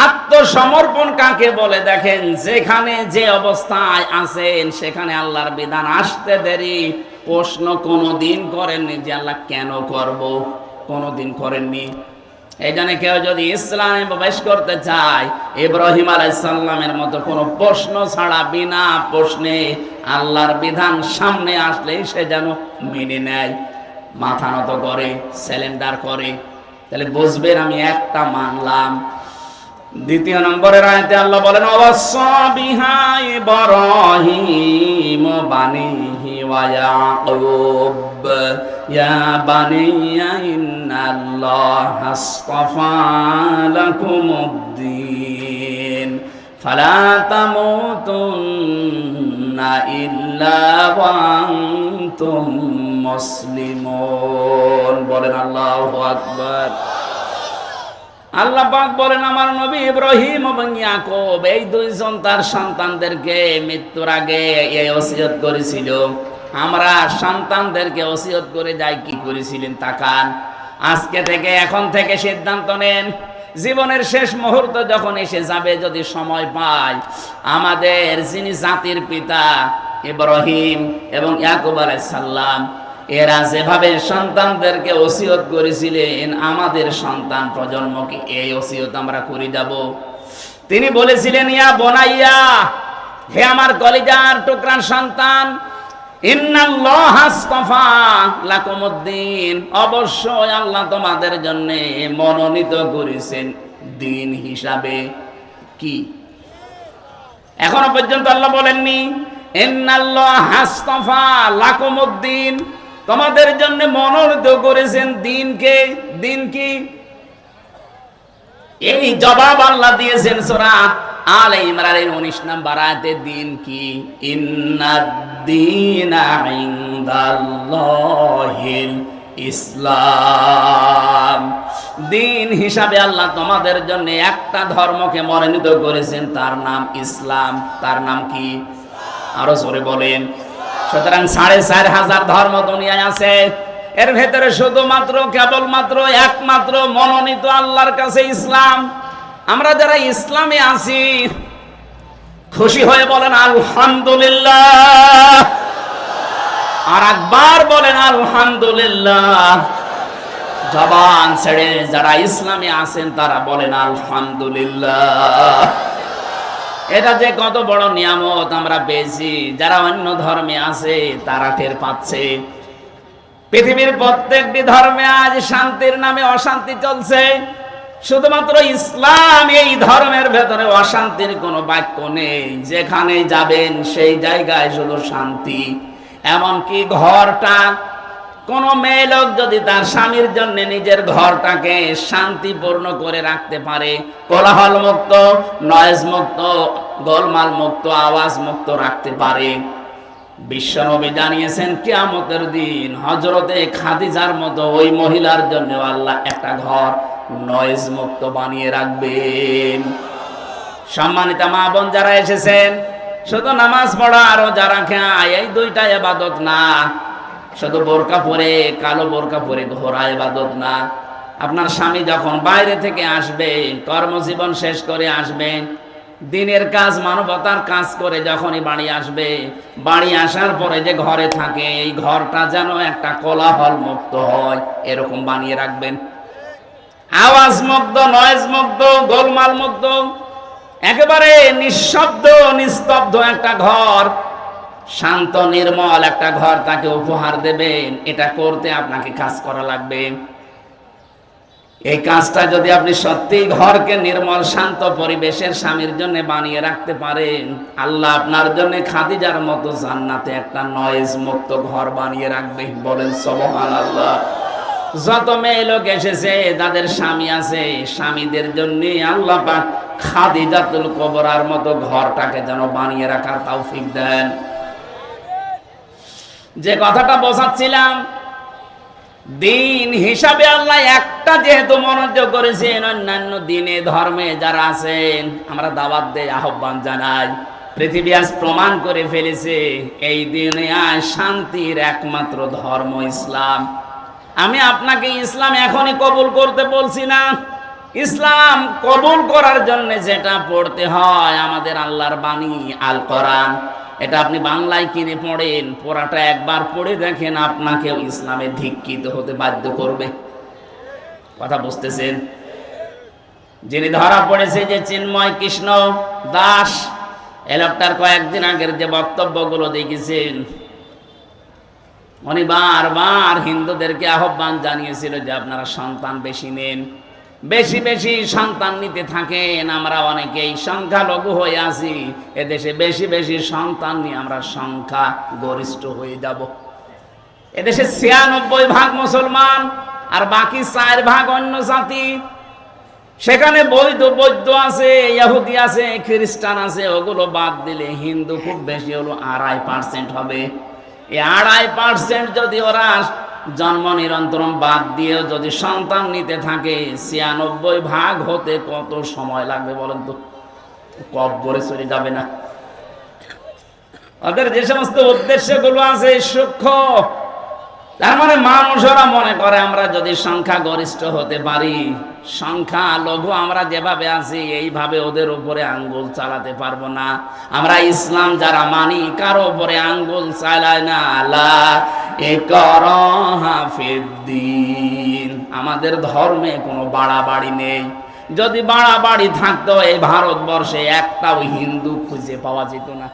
আত্মসমর্পণ কাকে বলে দেখেন, যেখানে যে অবস্থায় আছেন সেখানে আল্লাহর বিধান আসতে দেরি প্রশ্ন কোনোদিন করেননি যে আল্লাহ কেন করব, কোনোদিন করেননি। এই জন্য কেউ যদি ইসলামে প্রবেশ করতে চায়, ইব্রাহিম আলাইহিস সালামের মতো কোনো প্রশ্ন ছাড়া বিনা প্রশ্নে আল্লাহর বিধান সামনে আসলেই সে যেন মেনে নেয়, মাথা নত করে, সারেন্ডার করে। তাহলে বুঝবেন আমি একটা মানলাম। দ্বিতীয় নম্বরের আয়াতে আল্লাহ বলেন, ওয়াসা বিহা ইব্রাহিম বানিহি ওয়া ইয়াকুব ইয়া বানিয়া ইন্নাল্লাহা আসতাফা লাকুমুদ-দীন ফালা তামুতুন্না ইল্লা ওয়া আনতুম মুসলিমুন। বলেন আল্লাহু আকবার। আল্লাহ পাক বলেন, আমার নবী ইব্রাহিম এবং ইয়াকুব এই দুইজন তার সন্তানদেরকে মৃত্যুর আগে এই ওসিয়ত করেছিল। আমরা সন্তানদেরকে ওসিয়ত করে যাই কি করেছিলেন তাকান। আজকে থেকে, এখন থেকে সিদ্ধান্ত নেন, জীবনের শেষ মুহূর্ত যখন এসে যাবে, যদি সময় পাই, আমাদের যিনি জাতির পিতা ইব্রাহিম এবং ইয়াকুব আলাইহিস সালাম, এরা যেভাবে সন্তানদেরকে ওসিয়ত করেছিলেন, আমাদের সন্তান প্রজন্মকে এই ওসিয়ত আমরা করে যাব। তিনি বলেছিলেন, ইয়া বনাইয়া, হে আমার কলিজার টুকরার সন্তান, ইন্নাল্লাহা আসতাফা লাকুমুদ-দীন, অবশ্যই আল্লাহ তোমাদের জন্য মনোনীত করেছেন দিন হিসাবে। কি এখনো পর্যন্ত আল্লাহ বলেননি ইন্নাল্লাহা আসতাফা লাকুমুদ-দীন, তোমাদের জন্য মনোনীত করেছেন দিনকে। দিন কি? এই জবাব আল্লাহ দিয়েছেন সূরা আলে ইমরানের 19 নম্বর আয়াতে। দিন কি? ইন্নাদ-দীনা ইনদাল্লাহিল ইসলাম। দিন হিসাবে আল্লাহ তোমাদের জন্য একটা ধর্মকে মনোনীত করেছেন, তার নাম ইসলাম। তার নাম কি? আরো জোরে বলেন। সুতরাং 4500 ধর্ম দুনিয়ায় আছে, এর ভেতরে শুধুমাত্র কেবলমাত্র একমাত্র মনোনীত আল্লাহর কাছে ইসলাম। আমরা যারা ইসলামে আছি, খুশি হয়ে বলেন আলহামদুলিল্লাহ, আর একবার বলেন আলহামদুলিল্লাহ। জবান ছেড়ে যারা ইসলামে আছেন তারা বলেন আলহামদুলিল্লাহ। এটা যে কত বড় নিয়ামত আমরা পেয়েছি, যারা অন্য ধর্মে আছে তারা টের পাচ্ছে। পৃথিবীর প্রত্যেকটি ধর্মে আজ শান্তির নামে অশান্তি চলছে, শুধুমাত্র ইসলাম এই ধর্মের ভেতরে অশান্তির কোনো বাক্য নেই। যেখানে যাবেন সেই জায়গায় শুধু শান্তি। এমনকি ঘরটা, কোন মেয়ে লোক যদি তার স্বামীর জন্য নিজের ঘরটাকে শান্তিপূর্ণ করে রাখতে পারে, কোলাহল মুক্ত, নয়েজ মুক্ত, গোলমাল মুক্ত, আওয়াজ মুক্ত রাখতে পারে, বিশ্বনবী জানিয়েছেন কিয়ামতের দিন হযরতে খাদিজার মতো ওই মহিলার জন্য আল্লাহ একটা ঘর নয়েজ মুক্ত বানিয়ে রাখবেন। সম্মানিত মা বোন যারা এসেছেন, শুধু নামাজ পড়া আর রোজা রাখা এই দুইটা ইবাদত না, শুধু বোরকা পরে, কালো বোরকা পরে ঘোরা ইবাদত না। আপনার স্বামী যখন বাইরে থেকে আসবে, কর্মজীবন শেষ করে আসবে, দিনের কাজ, মানবতার কাজ করে যখনই বাড়ি আসবে, বাড়ি আসার পরে যে ঘরে থাকে, এই ঘরটা যেন একটা কোলাহল মুক্ত হয়, এরকম বানিয়ে রাখবেন। আওয়াজ মুক্ত, নয়েজ মুক্ত, গোলমাল মুক্ত, একেবারে নিঃশব্দ নিস্তব্ধ একটা ঘর, শান্ত নির্মল একটা ঘর তাকে উপহার দেবেন। এটা করতে আপনাকে কাজ করা লাগবে। এই কাজটা যদি আপনি সত্যি ঘরকে নির্মল শান্ত পরিবেশের স্বামীর জন্য বানিয়ে রাখতে পারেন, আল্লাহ আপনার জন্য খাদিজার মতো জান্নাতে একটা নয়েজ মুক্ত ঘর বানিয়ে রাখবে। বলেন সুবহানাল্লাহ। যত মেয়ে লোক এসেছে যাদের স্বামী আছে, স্বামীদের জন্য আল্লাহ পাক খাদিজাতুল কুবরার মতো ঘরটাকে যেন বানিয়ে রাখার তৌফিক দেন। যে কথাটা বোঝাচ্ছিলাম, দিন হিসাবে আল্লাহ একটা যেহেতু মনোযোগ করেছেন, অন্যান্য দিনে ধর্মে যারা আছেন আমরা দাওয়াত দেই, আহ্বান জানাই। পৃথিবী আজ প্রমাণ করে ফেলেছে এই দিনে আজ শান্তির একমাত্র ধর্ম ইসলাম। আমি আপনাকে ইসলাম এখনই কবুল করতে বলছি না। ইসলাম কবুল করার জন্য যেটা পড়তে হয়, আমাদের আল্লাহর বাণী আল কোরআন, এটা আপনি বাংলায় কিনে পড়েন, পড়াটা একবার পড়ে দেখেন, আপনাকেও ইসলামে দীক্ষিত হতে বাধ্য করবে। কথা বুঝতেছেন? যিনি ধরা পড়েছে যে চিন্ময় কৃষ্ণ দাস, এই লোকটার কয়েকদিন আগের যে বক্তব্যগুলো দেখেছেন, উনি বারবার হিন্দুদেরকে আহ্বান জানিয়েছিল যে আপনারা সন্তান বেশি নেন, বেশি বেশি সন্তান নিতে থাকেন। আমরা অনেকেই সংখ্যালঘু হয়ে আছি, এদেশে বেশি বেশি সন্তান নিয়ে আমরা সংখ্যা গরিষ্ঠ হয়ে যাব। এদেশে ৯৬% মুসলমান আর বাকি ৪% অন্য জাতি। সেখানে বৌদ্ধ আছে, ইহুদি আছে, খ্রিস্টান আছে, ওগুলো বাদ দিলে হিন্দু খুব বেশি হলো ২.৫% হবে। এই ২.৫% যদি ওরা জন্ম নিরন্তরণ বাদ দিয়েও যদি সন্তান নিতে থাকে, ৯৬% হতে কত সময় লাগবে বলেন তো? কব্বরে চলে যাবে না? ওদের যে সমস্ত উদ্দেশ্যগুলো আছে সূক্ষ্ম। তার মানে মানুষরা মনে করে আমরা যদি সংখ্যা গরিষ্ঠ হতে পারি, সংখ্যা লঘু আমরা যেভাবে আছি এইভাবে ওদের উপরে আঙ্গুল চালাতে পারবো না। আমরা ইসলাম যারা মানি কারো উপরে আঙ্গুল চালায় না। লা ইকরাহা ফিদ্দিন, আমাদের ধর্মে কোনো বাড়াবাড়ি নেই। যদি বাড়াবাড়ি থাকতো এই ভারতবর্ষে একটাও হিন্দু খুঁজে পাওয়া যেত না।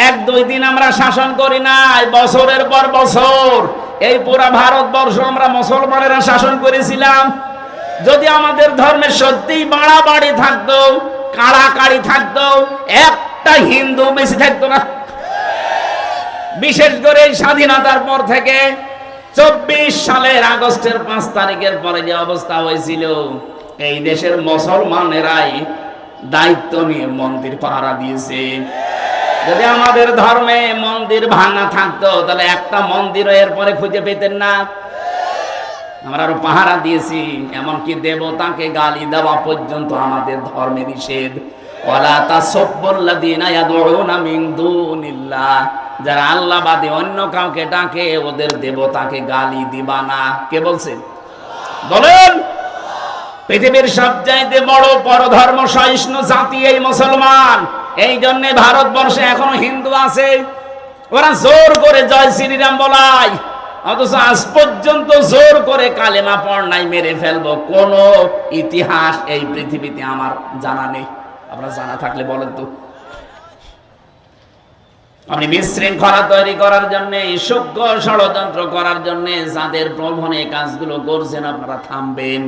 ১-২ দিন আমরা শাসন করি নাই, বছরের পর বছর এই পুরা ভারতবর্ষ আমরা মুসলমানেরা শাসন করেছিলাম। যদি আমাদের ধর্মে সত্যিই বাড়াবাড়ি থাকতো, কাড়াকাড়ি থাকতো, একটা হিন্দু বেশি থাকতো না। বিশেষ করে স্বাধীনতার পর থেকে ২৪ সালের আগস্টের ৫ তারিখের পরে যে অবস্থা হয়েছিল, এই দেশের মুসলমানেরাই দায়িত্ব নিয়ে মন্দির পাহারা দিয়েছে। যদি আমাদের ধর্মে মন্দির ভাঙা থাকতো তাহলে একটা মন্দিরও এরপরে খুঁজে পেতেন না। আমরা আরো পাহারা দিয়েছি, এমনকি দেবতাকে গালি দেওয়া পর্যন্ত আমাদের ধর্মে নিষেধ। ওয়ালা তাসাব্বুল্লাযীনা ইয়াদউনা মিন দুনিল্লাহ, যারা আল্লাহ বাদে অন্য কাউকে ডাকে ওদের দেবতাকে গালি দিবা না। কে বলছেন? বলেন। পৃথিবীর সবচাইতে বড় পরধর্ম সহিষ্ণু জাতি এই মুসলমান। এই জন্য ভারতবর্ষে এখনো হিন্দু আছে, ওরা জোর করে জয় শ্রীরাম বলায়, অথচ আজ পর্যন্ত জোর করে কালেমা পড় নাই, মেরে ফেলবো। কোন ইতিহাস এই পৃথিবীতে আমার জানা নেই। আপনার জানা থাকলে বলেন তো। আপনি বিশৃঙ্খলা তৈরি করার জন্য, সূক্ষ্ম ষড়যন্ত্র করার জন্য যাদের প্রলোভনে কাজগুলো করছেন, আপনারা থামবেন।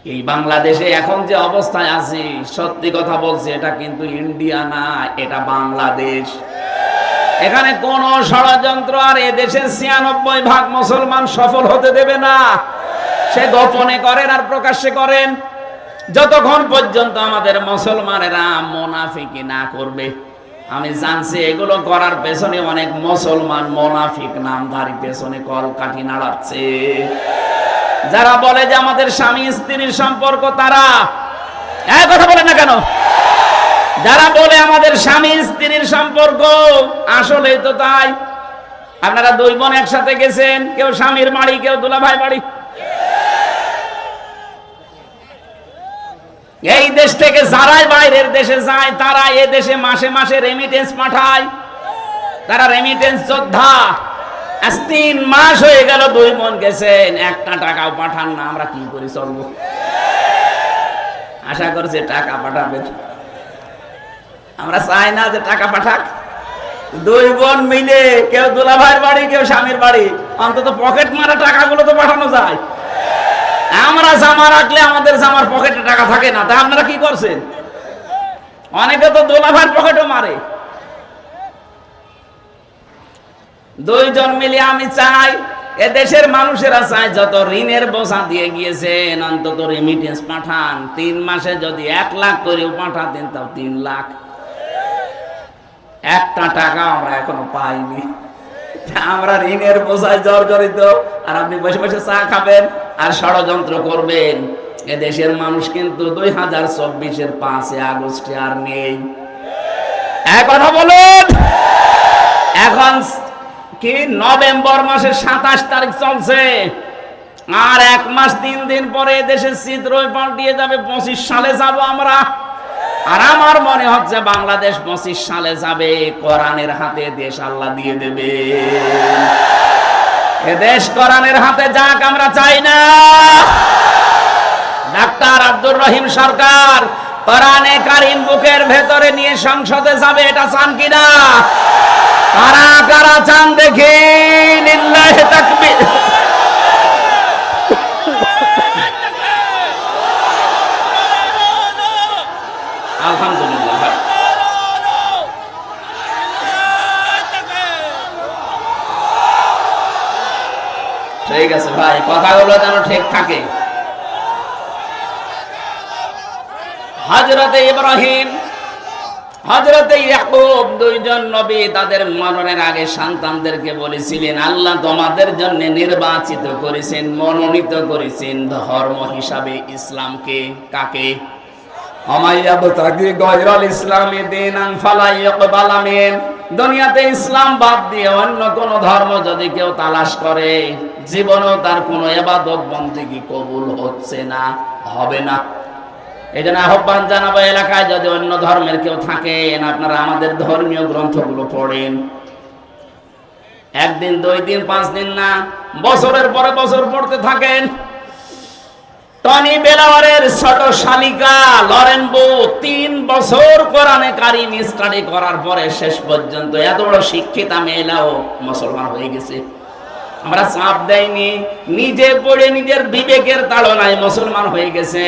এই বাংলাদেশে এখন যে অবস্থায় আছে, সত্যি কথা বলছি, এটা কিন্তু ইন্ডিয়া না, এটা বাংলাদেশ। এখানে কোন ষড়যন্ত্র আর এদেশের ৯৬% মুসলমান সফল হতে দেবে না। সে গোপনে করেন আর প্রকাশ্যে করেন, যতক্ষণ পর্যন্ত আমাদের মুসলমানেরা মুনাফিকি না করবে। আমি জানছি এগুলো করার পেছনে অনেক মুসলমান মুনাফিক নামধারী পেছনে কলকাঠি নাড়াচ্ছে। যারা বলে যে আমাদের স্বামী স্ত্রীর সম্পর্ক, তারা এক কথা বলে না কেন? যারা বলে আমাদের স্বামী স্ত্রীর সম্পর্ক, আসলেই তো তাই। আপনারা ২ বোন একসাথে গেছেন, কেউ স্বামীর বাড়ি, কেউ দুলাভাই বাড়ি। এই দেশ থেকে যারাই বাইরের দেশে যায়, তারা এ দেশে মাসে মাসে রেমিটেন্স পাঠায়। তারা রেমিটেন্স যোদ্ধা। আজ ৩ মাস হয়ে গেল ২ বোন গেছেন, একটা টাকাও পাঠান না। আমরা কি করে চলবো? আশা করছে টাকা পাঠাবেন। আমরা চাই না যে টাকা পাঠাক। ২ বোন মিলে, কেউ দুলাভাইয়ের বাড়ি, কেউ স্বামীর বাড়ি, অন্তত পকেট মারা টাকাগুলো তো পাঠানো যায়। আমরা জামা রাখলে আমাদের জামার পকেটে টাকা থাকে না। তা আপনারা কি করছেন? অনেকে তো দুলাভাইয়ের পকেটও মারে। ২ জন মিলে আমি চাই, এদেশের মানুষেরা চায় যত ঋণের বোঝা দিয়ে গিয়েছেন, অন্তত রেমিটেন্স পাঠান। ৩ মাসে যদি ১ লাখ করেও পাঠাতেন, তাও ৩ লাখ। একটা টাকা আমরা এখনো পাইনি। আমরা ঋণের বোঝায় জর্জরিত, আর আপনি বসে বসে চা খাবেন আর ষড়যন্ত্র করবেন। এদেশের মানুষ কিন্তু ২০২৪-এর ৫ আগস্টে আর নেই। এক কথা বলুন। এখন কি নভেম্বর মাসের ২৭ তারিখ চলছে, আর ১ মাস ৩ দিন পরে দেশের চিত্রই পাল্টিয়ে যাবে। ২৫ সালে যাব আমরা। আর আমার মনে হচ্ছে বাংলাদেশ ২৫ সালে যাবে, কোরআনের হাতে দেশ আল্লাহ দিয়ে দেবে। এ দেশ কোরআনের হাতে যাক, আমরা চাই না। ডাক্তার আব্দুর রহিম সরকার কোরআনে কারীম বুকের ভেতরে নিয়ে সংসদে যাবে, এটা চান কিনা? কারা কারা চান দেখি? লিল্লাহি তাকবীর। আলহামদুলিল্লাহ। ঠিক আছে ভাই, কথাগুলো যেন ঠিক থাকে। হযরতে ইব্রাহিম, হযরতে ইয়াকুব দুইজন নবী তাদের মরণের আগে সন্তানদেরকে বলেছিলেন, আল্লাহ তোমাদের জন্য নির্বাচিত করেছেন, মনোনীত করেছেন ধর্ম হিসাবে ইসলামকে। কাকে? দুনিয়াতে ইসলাম বাদ দিয়ে অন্য কোন ধর্ম যদি কেউ তালাশ করে, জীবনেও তার কোন ইবাদত বন্দেগী কবুল হচ্ছে না, হবে না। এই জন্য আহ্বান জানাবো, এলাকায় যদি অন্য ধর্মের কেউ থাকেন, আপনারা আমাদের ধর্মীয় গ্রন্থগুলো পড়েন। একদিন, 2 দিন, 5 দিন না, বছরের পরে বছর পড়তে থাকেন। টনি বেলাওয়ারের ছোট শালিকা লরেন বো 3 বছর কোরআনে কারীম স্টাডি করার পরে শেষ পর্যন্ত এত বড় শিক্ষিতা মেয়েরাও মুসলমান হয়ে গেছে। আমরা চাপ দেয়নি, নিজে পড়ে নিজের বিবেকের তাড়নায় মুসলমান হয়ে গেছে।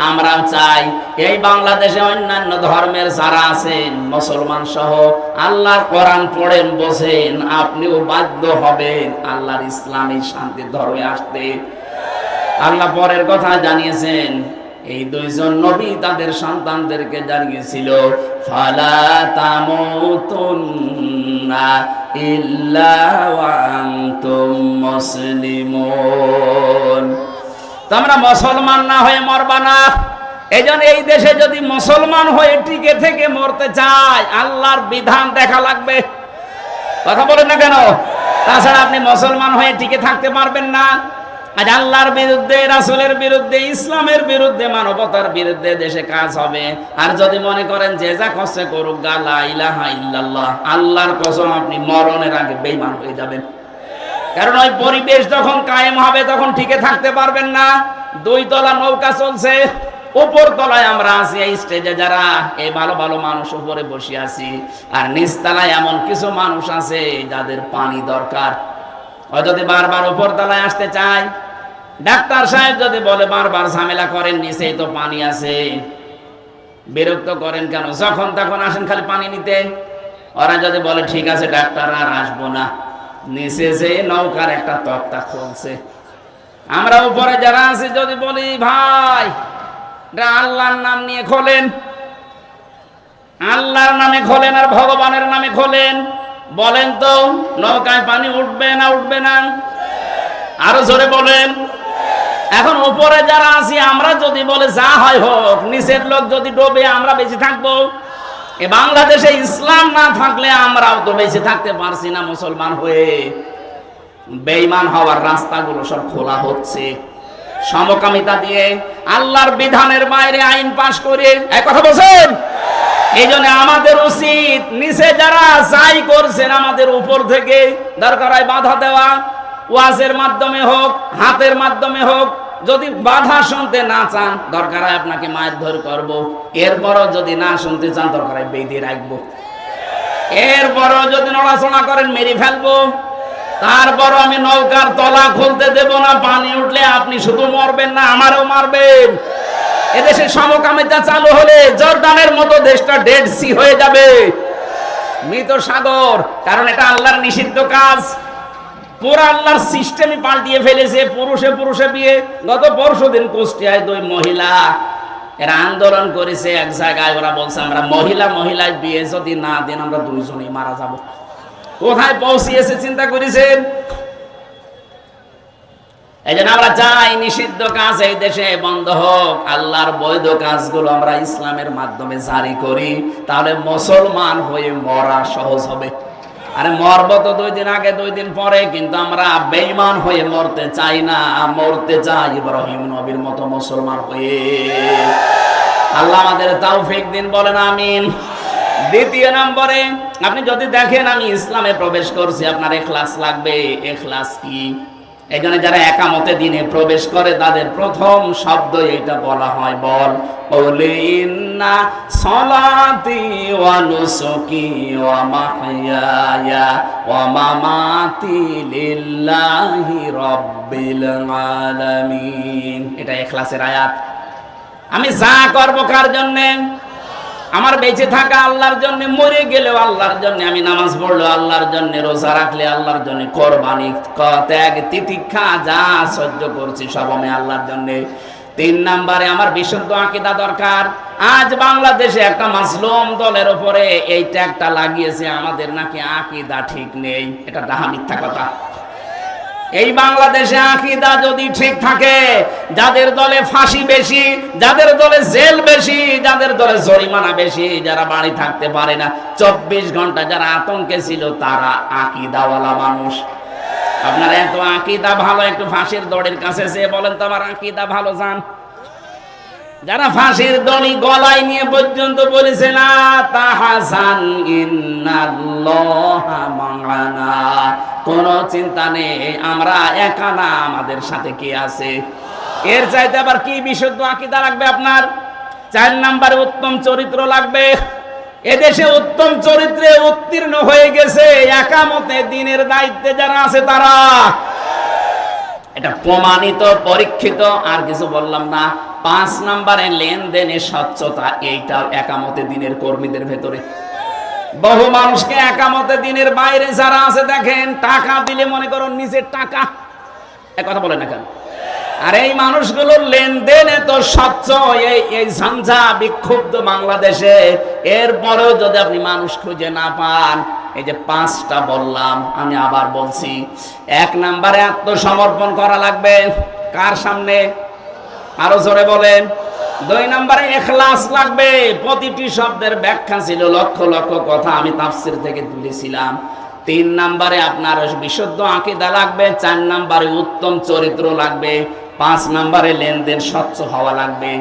আমরা চাই এই বাংলাদেশে অন্যান্য ধর্মের যারা আছেন মুসলমান সহ আল্লাহর কোরআন পড়েন, বসেন, আপনিও বাধ্য হবেন আল্লাহর ইসলামী শান্তির ধর্মে আসতে। আল্লাহ পরের কথা জানিয়েছেন, এই 2 জন নবী তাদের সন্তানদেরকে জানিয়েছিল, ফালা তামুতুন্না ইল্লা ওয়া আনতুম মুসলিমুন। তোমরা মুসলমান না হয়ে মরবা না। এইজন্য এই দেশে যদি মুসলমান হয়ে টিকে থেকে মরতে চায়, আল্লাহর বিধান দেখা লাগবে। কথা বলেন না কেন? তাছাড়া আপনি মুসলমান হয়ে টিকে থাকতে পারবেন না। আজ আল্লাহর বিরুদ্ধে, রাসূলের বিরুদ্ধে, ইসলামের বিরুদ্ধে, মানবতার বিরুদ্ধে দেশে কাজ হবে। আর যদি মনে করেন যে যা করছে করুক, লা ইলাহা ইল্লাল্লাহ, আল্লাহর কসম আপনি মরণের আগে বেঈমান হয়ে যাবেন। কারণ ওই পরিবেশ যখন কায়েম হবে তখন টিকে থাকতে পারবেন না। 2 তলা নৌকা চলছে, উপর তলায় আমরা আছি, এই স্টেজে যারা এই ভালো ভালো মানুষ উপরে বসে আছি, আর নিচ তলায় এমন কিছু মানুষ আছে যাদের পানি দরকার। ও যদি বারবার উপর তলায় আসতে চায়, ডাক্তার সাহেব যদি বলে বারবার ঝামেলা করেন, নিচেই তো পানি আছে, বিরক্ত করেন কেন, যখন তখন আসেন খালি পানি নিতে। ওরা যদি বলে ঠিক আছে ডাক্তার আর আসবো না, নিচে যে নৌকার একটা তক্তা খুলছে। আমরা উপরে যারা আছি যদি বলি ভাই আল্লাহর নাম নিয়ে খোলেন, আল্লাহর নামে খোলেন আর ভগবানের নামে খোলেন, বলেন তো নৌকায় পানি উঠবে না উঠবে না? আরো জোরে বলেন। এখন উপরে যারা আছি আমরা যদি বলে যা হয় হোক, নিচের লোক যদি ডোবে আমরা বেঁচে থাকবো? এ বাংলাদেশে ইসলাম না থাকলে আমরাও তো বেঁচে থাকতে পারছি না মুসলমান হয়ে। বেঈমান হওয়ার রাস্তাগুলো সব খোলা হচ্ছে সমকামিতা দিয়ে, আল্লাহর বিধানের বাইরে আইন পাশ করে। এক কথা বলছেন? এই জন্য আমাদের উচিত নিচে যারা যাই করছেন আমাদের উপর থেকে দরকার হয় বাধা দেওয়া, ওয়াজের মাধ্যমে হোক, হাতের মাধ্যমে হোক। যদি বাধা শুনতে না চান, দরকার হয় আপনাকে মারধর করব। এরপরও যদি না শুনতে চান, দরকার হয় বেঁধে রাখবো। এরপরও যদি নড়াচড়া করেন, মেরে ফেলবো। তারপরও আমি নৌকার তলা খুলতে দেব না। পানি উঠলে আপনি শুধু মরবেন না, আমারও মারবেন। এদেশে সমকামিতা চালু হলে জর্দানের মতো দেশটা ডেড সি হয়ে যাবে, মৃত সাগর। কারণ এটা আল্লাহর নিষিদ্ধ কাজ। পুরো আল্লাহর সিস্টেমই পাল্টিয়ে ফেলেছে। পুরুষে পুরুষে বিয়ে। গত পরশুদিন কুষ্টিয়ায় 2 মহিলা এরা আন্দোলন করেছে এক জায়গায়। ওরা বলছে আমরা মহিলায় বিয়ে যদি না দেন আমরা 2 জনই মারা যাব। কোথায় পৌঁছিয়েছে চিন্তা করেছেন? এই জন্য আমরা চাই নিষিদ্ধ কাজ এই দেশে বন্ধ হোক। আল্লাহর বৈধ কাজগুলো আমরা ইসলামের মাধ্যমে জারি করি, তাহলে মুসলমান হয়ে মরা সহজ হবে। আরে মরবো তো 2 দিন আগে 2 দিন পরে, কিন্তু আমরা বেঈমান হয়ে মরতে চাই না। মরতে চাই ইব্রাহিম নবীর মতো মুসলমান হয়ে। আল্লাহ আমাদের তৌফিক দিন, বলেন আমিন। দ্বিতীয় নম্বরে, আপনি যদি দেখেন আমি ইসলামে প্রবেশ করছি, আপনার ইখলাস লাগবে। ইখলাস কি? এই জন্য যারা একামতে দিনে প্রবেশ করে তাদের প্রথম শব্দ এটা বলা হয়, বল বলে ইন্না সলাতি ওয়া নুসুকি ওয়া মাহইয়ায়া ওয়া মামাতি লিল্লাহি রাব্বিল আলামিন। এটা ইখলাসের আয়াত। আমি যা করব কার জন্য? আমার বেঁচে থাকা আল্লাহর জন্য, মরে গেলেও আল্লাহর জন্য, আমি নামাজ পড়লো আল্লাহর জন্য, রোজা রাখলে আল্লাহর জন্য, কোরবানি ত্যাগ তিতিক্ষা যা সহ্য করছি সব আমি আল্লাহর জন্য। 3 নম্বরে আমার বিশুদ্ধ আকীদা দরকার। আজ বাংলাদেশে একটা মাসলুম দলের উপরে এই ট্যাগটা লাগিয়েছে, আমাদের নাকি আকীদা ঠিক নেই। এটা ডাহা মিথ্যা কথা। এই বাংলাদেশে আকীদা যদি ঠিক থাকে, যাদের দলে ফাঁসি বেশি, যাদের দলে জেল বেশি, যাদের দলে জরিমানা বেশি, যারা বাড়ি থাকতে পারে না 24 ঘন্টা যারা আতঙ্কে ছিল, তারা আকীদাওয়ালা মানুষ। আপনারা এত আকীদা ভালো, একটু ফাঁসির দড়ির কাছে যেয়ে বলেন তো আমার আকীদা ভালো যান। যারা ফাঁসির দড়ি গলায় নিয়ে পর্যন্ত বলেছে না তাহাজান ইন্নাল্লাহা মা'ানা, কোনো চিন্তা নেই, আমরা একা না, আমাদের সাথে কে আছে। এর চাইতে আবার কি বিশুদ্ধ আকীদা লাগবে আপনার? 4 নম্বরে উত্তম চরিত্র লাগবে। এদেশে উত্তম চরিত্রে উত্তীর্ণ হয়ে গেছে একামতে দিনের দায়িত্বে যারা আছে তারা। এটা প্রমাণিত, পরীক্ষিত, আর কিছু বললাম না। 5 নম্বরে লেনদেনে স্বচ্ছতা, এইটাও একামতে দিনের কর্মীদের ভেতরে। বহু মানুষকে একামতে দিনের বাইরে যারা আছে দেখেন, টাকা দিলে মনে করো নিজের টাকা, এক কথা বলে না কেন? আর এই মানুষগুলোর লেনদেন এত স্বচ্ছ, এই ঝঞ্ঝা বিক্ষুব্ধ বাংলাদেশে, এরপরেও যদি আপনি মানুষ খুঁজে না পান, এই যে 5টা বললাম, আমি আবার বলছি। 1 নম্বরে আত্মসমর্পণ করা লাগবে। কার সামনে? আরো জোরে বলেন। 2 নম্বরে ইখলাস লাগবে। প্রতিটি শব্দের ব্যাখ্যা ছিল লক্ষ লক্ষ কথা, আমি তাফসীর থেকে তুলেছিলাম। 3 নম্বরে আপনার বিশুদ্ধ আকীদা লাগবে। 4 নম্বরে উত্তম চরিত্র লাগবে। 5 নম্বরে লেনদেন স্বচ্ছ হওয়া লাগবে।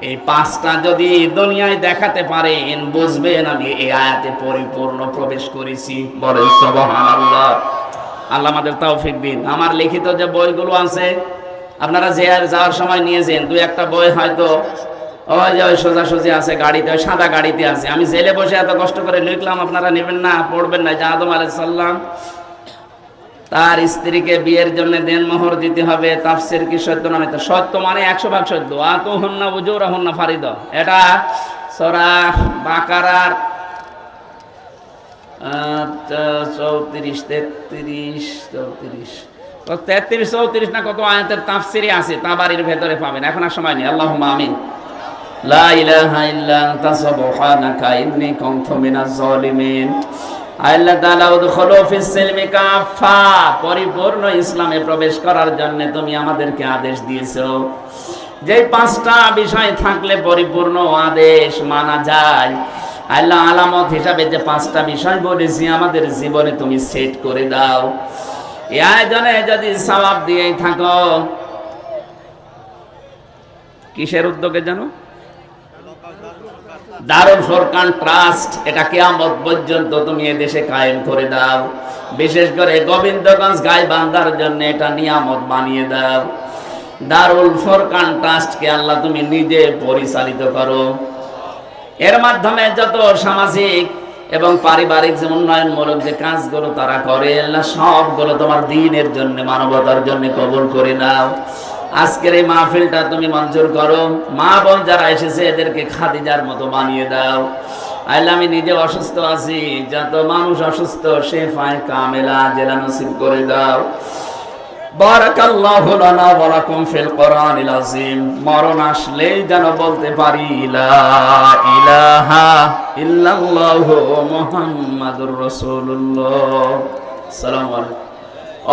এই 5টা যদি দুনিয়ায় দেখাতে পারেন, বুঝবেন আমি এই আয়াতে পরিপূর্ণ প্রবেশ করেছি। বলেন সুবহানাল্লাহ। আল্লাহ আমাদের তৌফিক দিন। আমার লিখিত যে বইগুলো আছে, আপনারা যাওয়ার সময় নিয়ে যান। 2-1টা বই হয়তো ওই যে ওই সোজাসুজি আছে গাড়িতে, ওই সাদা গাড়িতে আছে। আমি জেলে বসে এত কষ্ট করে লিখলাম, আপনারা নেবেন না, পড়বেন না। যে আদম আলাইহিস সালাম তার স্ত্রীকে বিয়ের জন্য দেনমোহর দিতে হবে, তাফসীর কি সত্য না মিথ্যা? সত্য মানে 100% সত্য। আতুহুন্না উজুরাহুন্না ফারিদা, এটা সূরা বাকারার 33-34 না কত আয়াতের তাফসীরে আছে, তাবারির ভেতরে পাবেন। এখন আর সময় নেই। আল্লাহুম্মা আমিন। লা ইলাহা ইল্লা আনতা সুবহানাকা ইন্নী কুনতু মিনাজ জালিমিন। আল্লাহ তাআলা উদখুলু ফিস সিলমি কাফা, পরিপূর্ণ ইসলামে প্রবেশ করার জন্য তুমি আমাদেরকে আদেশ দিয়েছো। যে 5টা বিষয় থাকলে পরিপূর্ণ আদেশ মানা যায়। আল্লাহ আলামত হিসাবে যে 5টা বিষয় বলেছি, আমাদের জীবনে তুমি সেট করে দাও। এই আয়োজনে যদি সওয়াব দিয়েই থাকো, কিসের উদ্যোগে জানো? দারুল ফুরকান ট্রাস্ট, এটা কিয়ামত পর্যন্ত তুমি এদেশে কায়েম করে দাও। বিশেষ করে গোবিন্দগঞ্জ গাইবান্ধার জন্য এটা নিয়ামত বানিয়ে দাও। দারুল ফুরকান ট্রাস্টকে আল্লাহ তুমি নিজে পরিচালিত করো। এর মাধ্যমে যত সামাজিক এবং পারিবারিক যে উন্নয়নমূলক যে কাজগুলো তারা করে, আল্লাহ সবগুলো তোমার দ্বীনের জন্য, মানবতার জন্য কবুল করে নাও। আজকের এই মাহফিলটা তুমি মঞ্জুর করো। মা বোন যারা এসেছে এদেরকে খাদিজার মতো বানিয়ে দাও। আল্লাহ আমি নিজে অসুস্থ আছি, যত মানুষ অসুস্থ শেফায়ে কামেলা জেলা নসিব করে দাও। বারাকাল্লাহু লানা ওয়া লাকুম ফিল কোরআনিল আযীম। মরণ আসলেই যেন বলতে পারি লা ইলাহা ইল্লাল্লাহু মুহাম্মাদুর রাসূলুল্লাহ। আসসালামু আলাইকুম।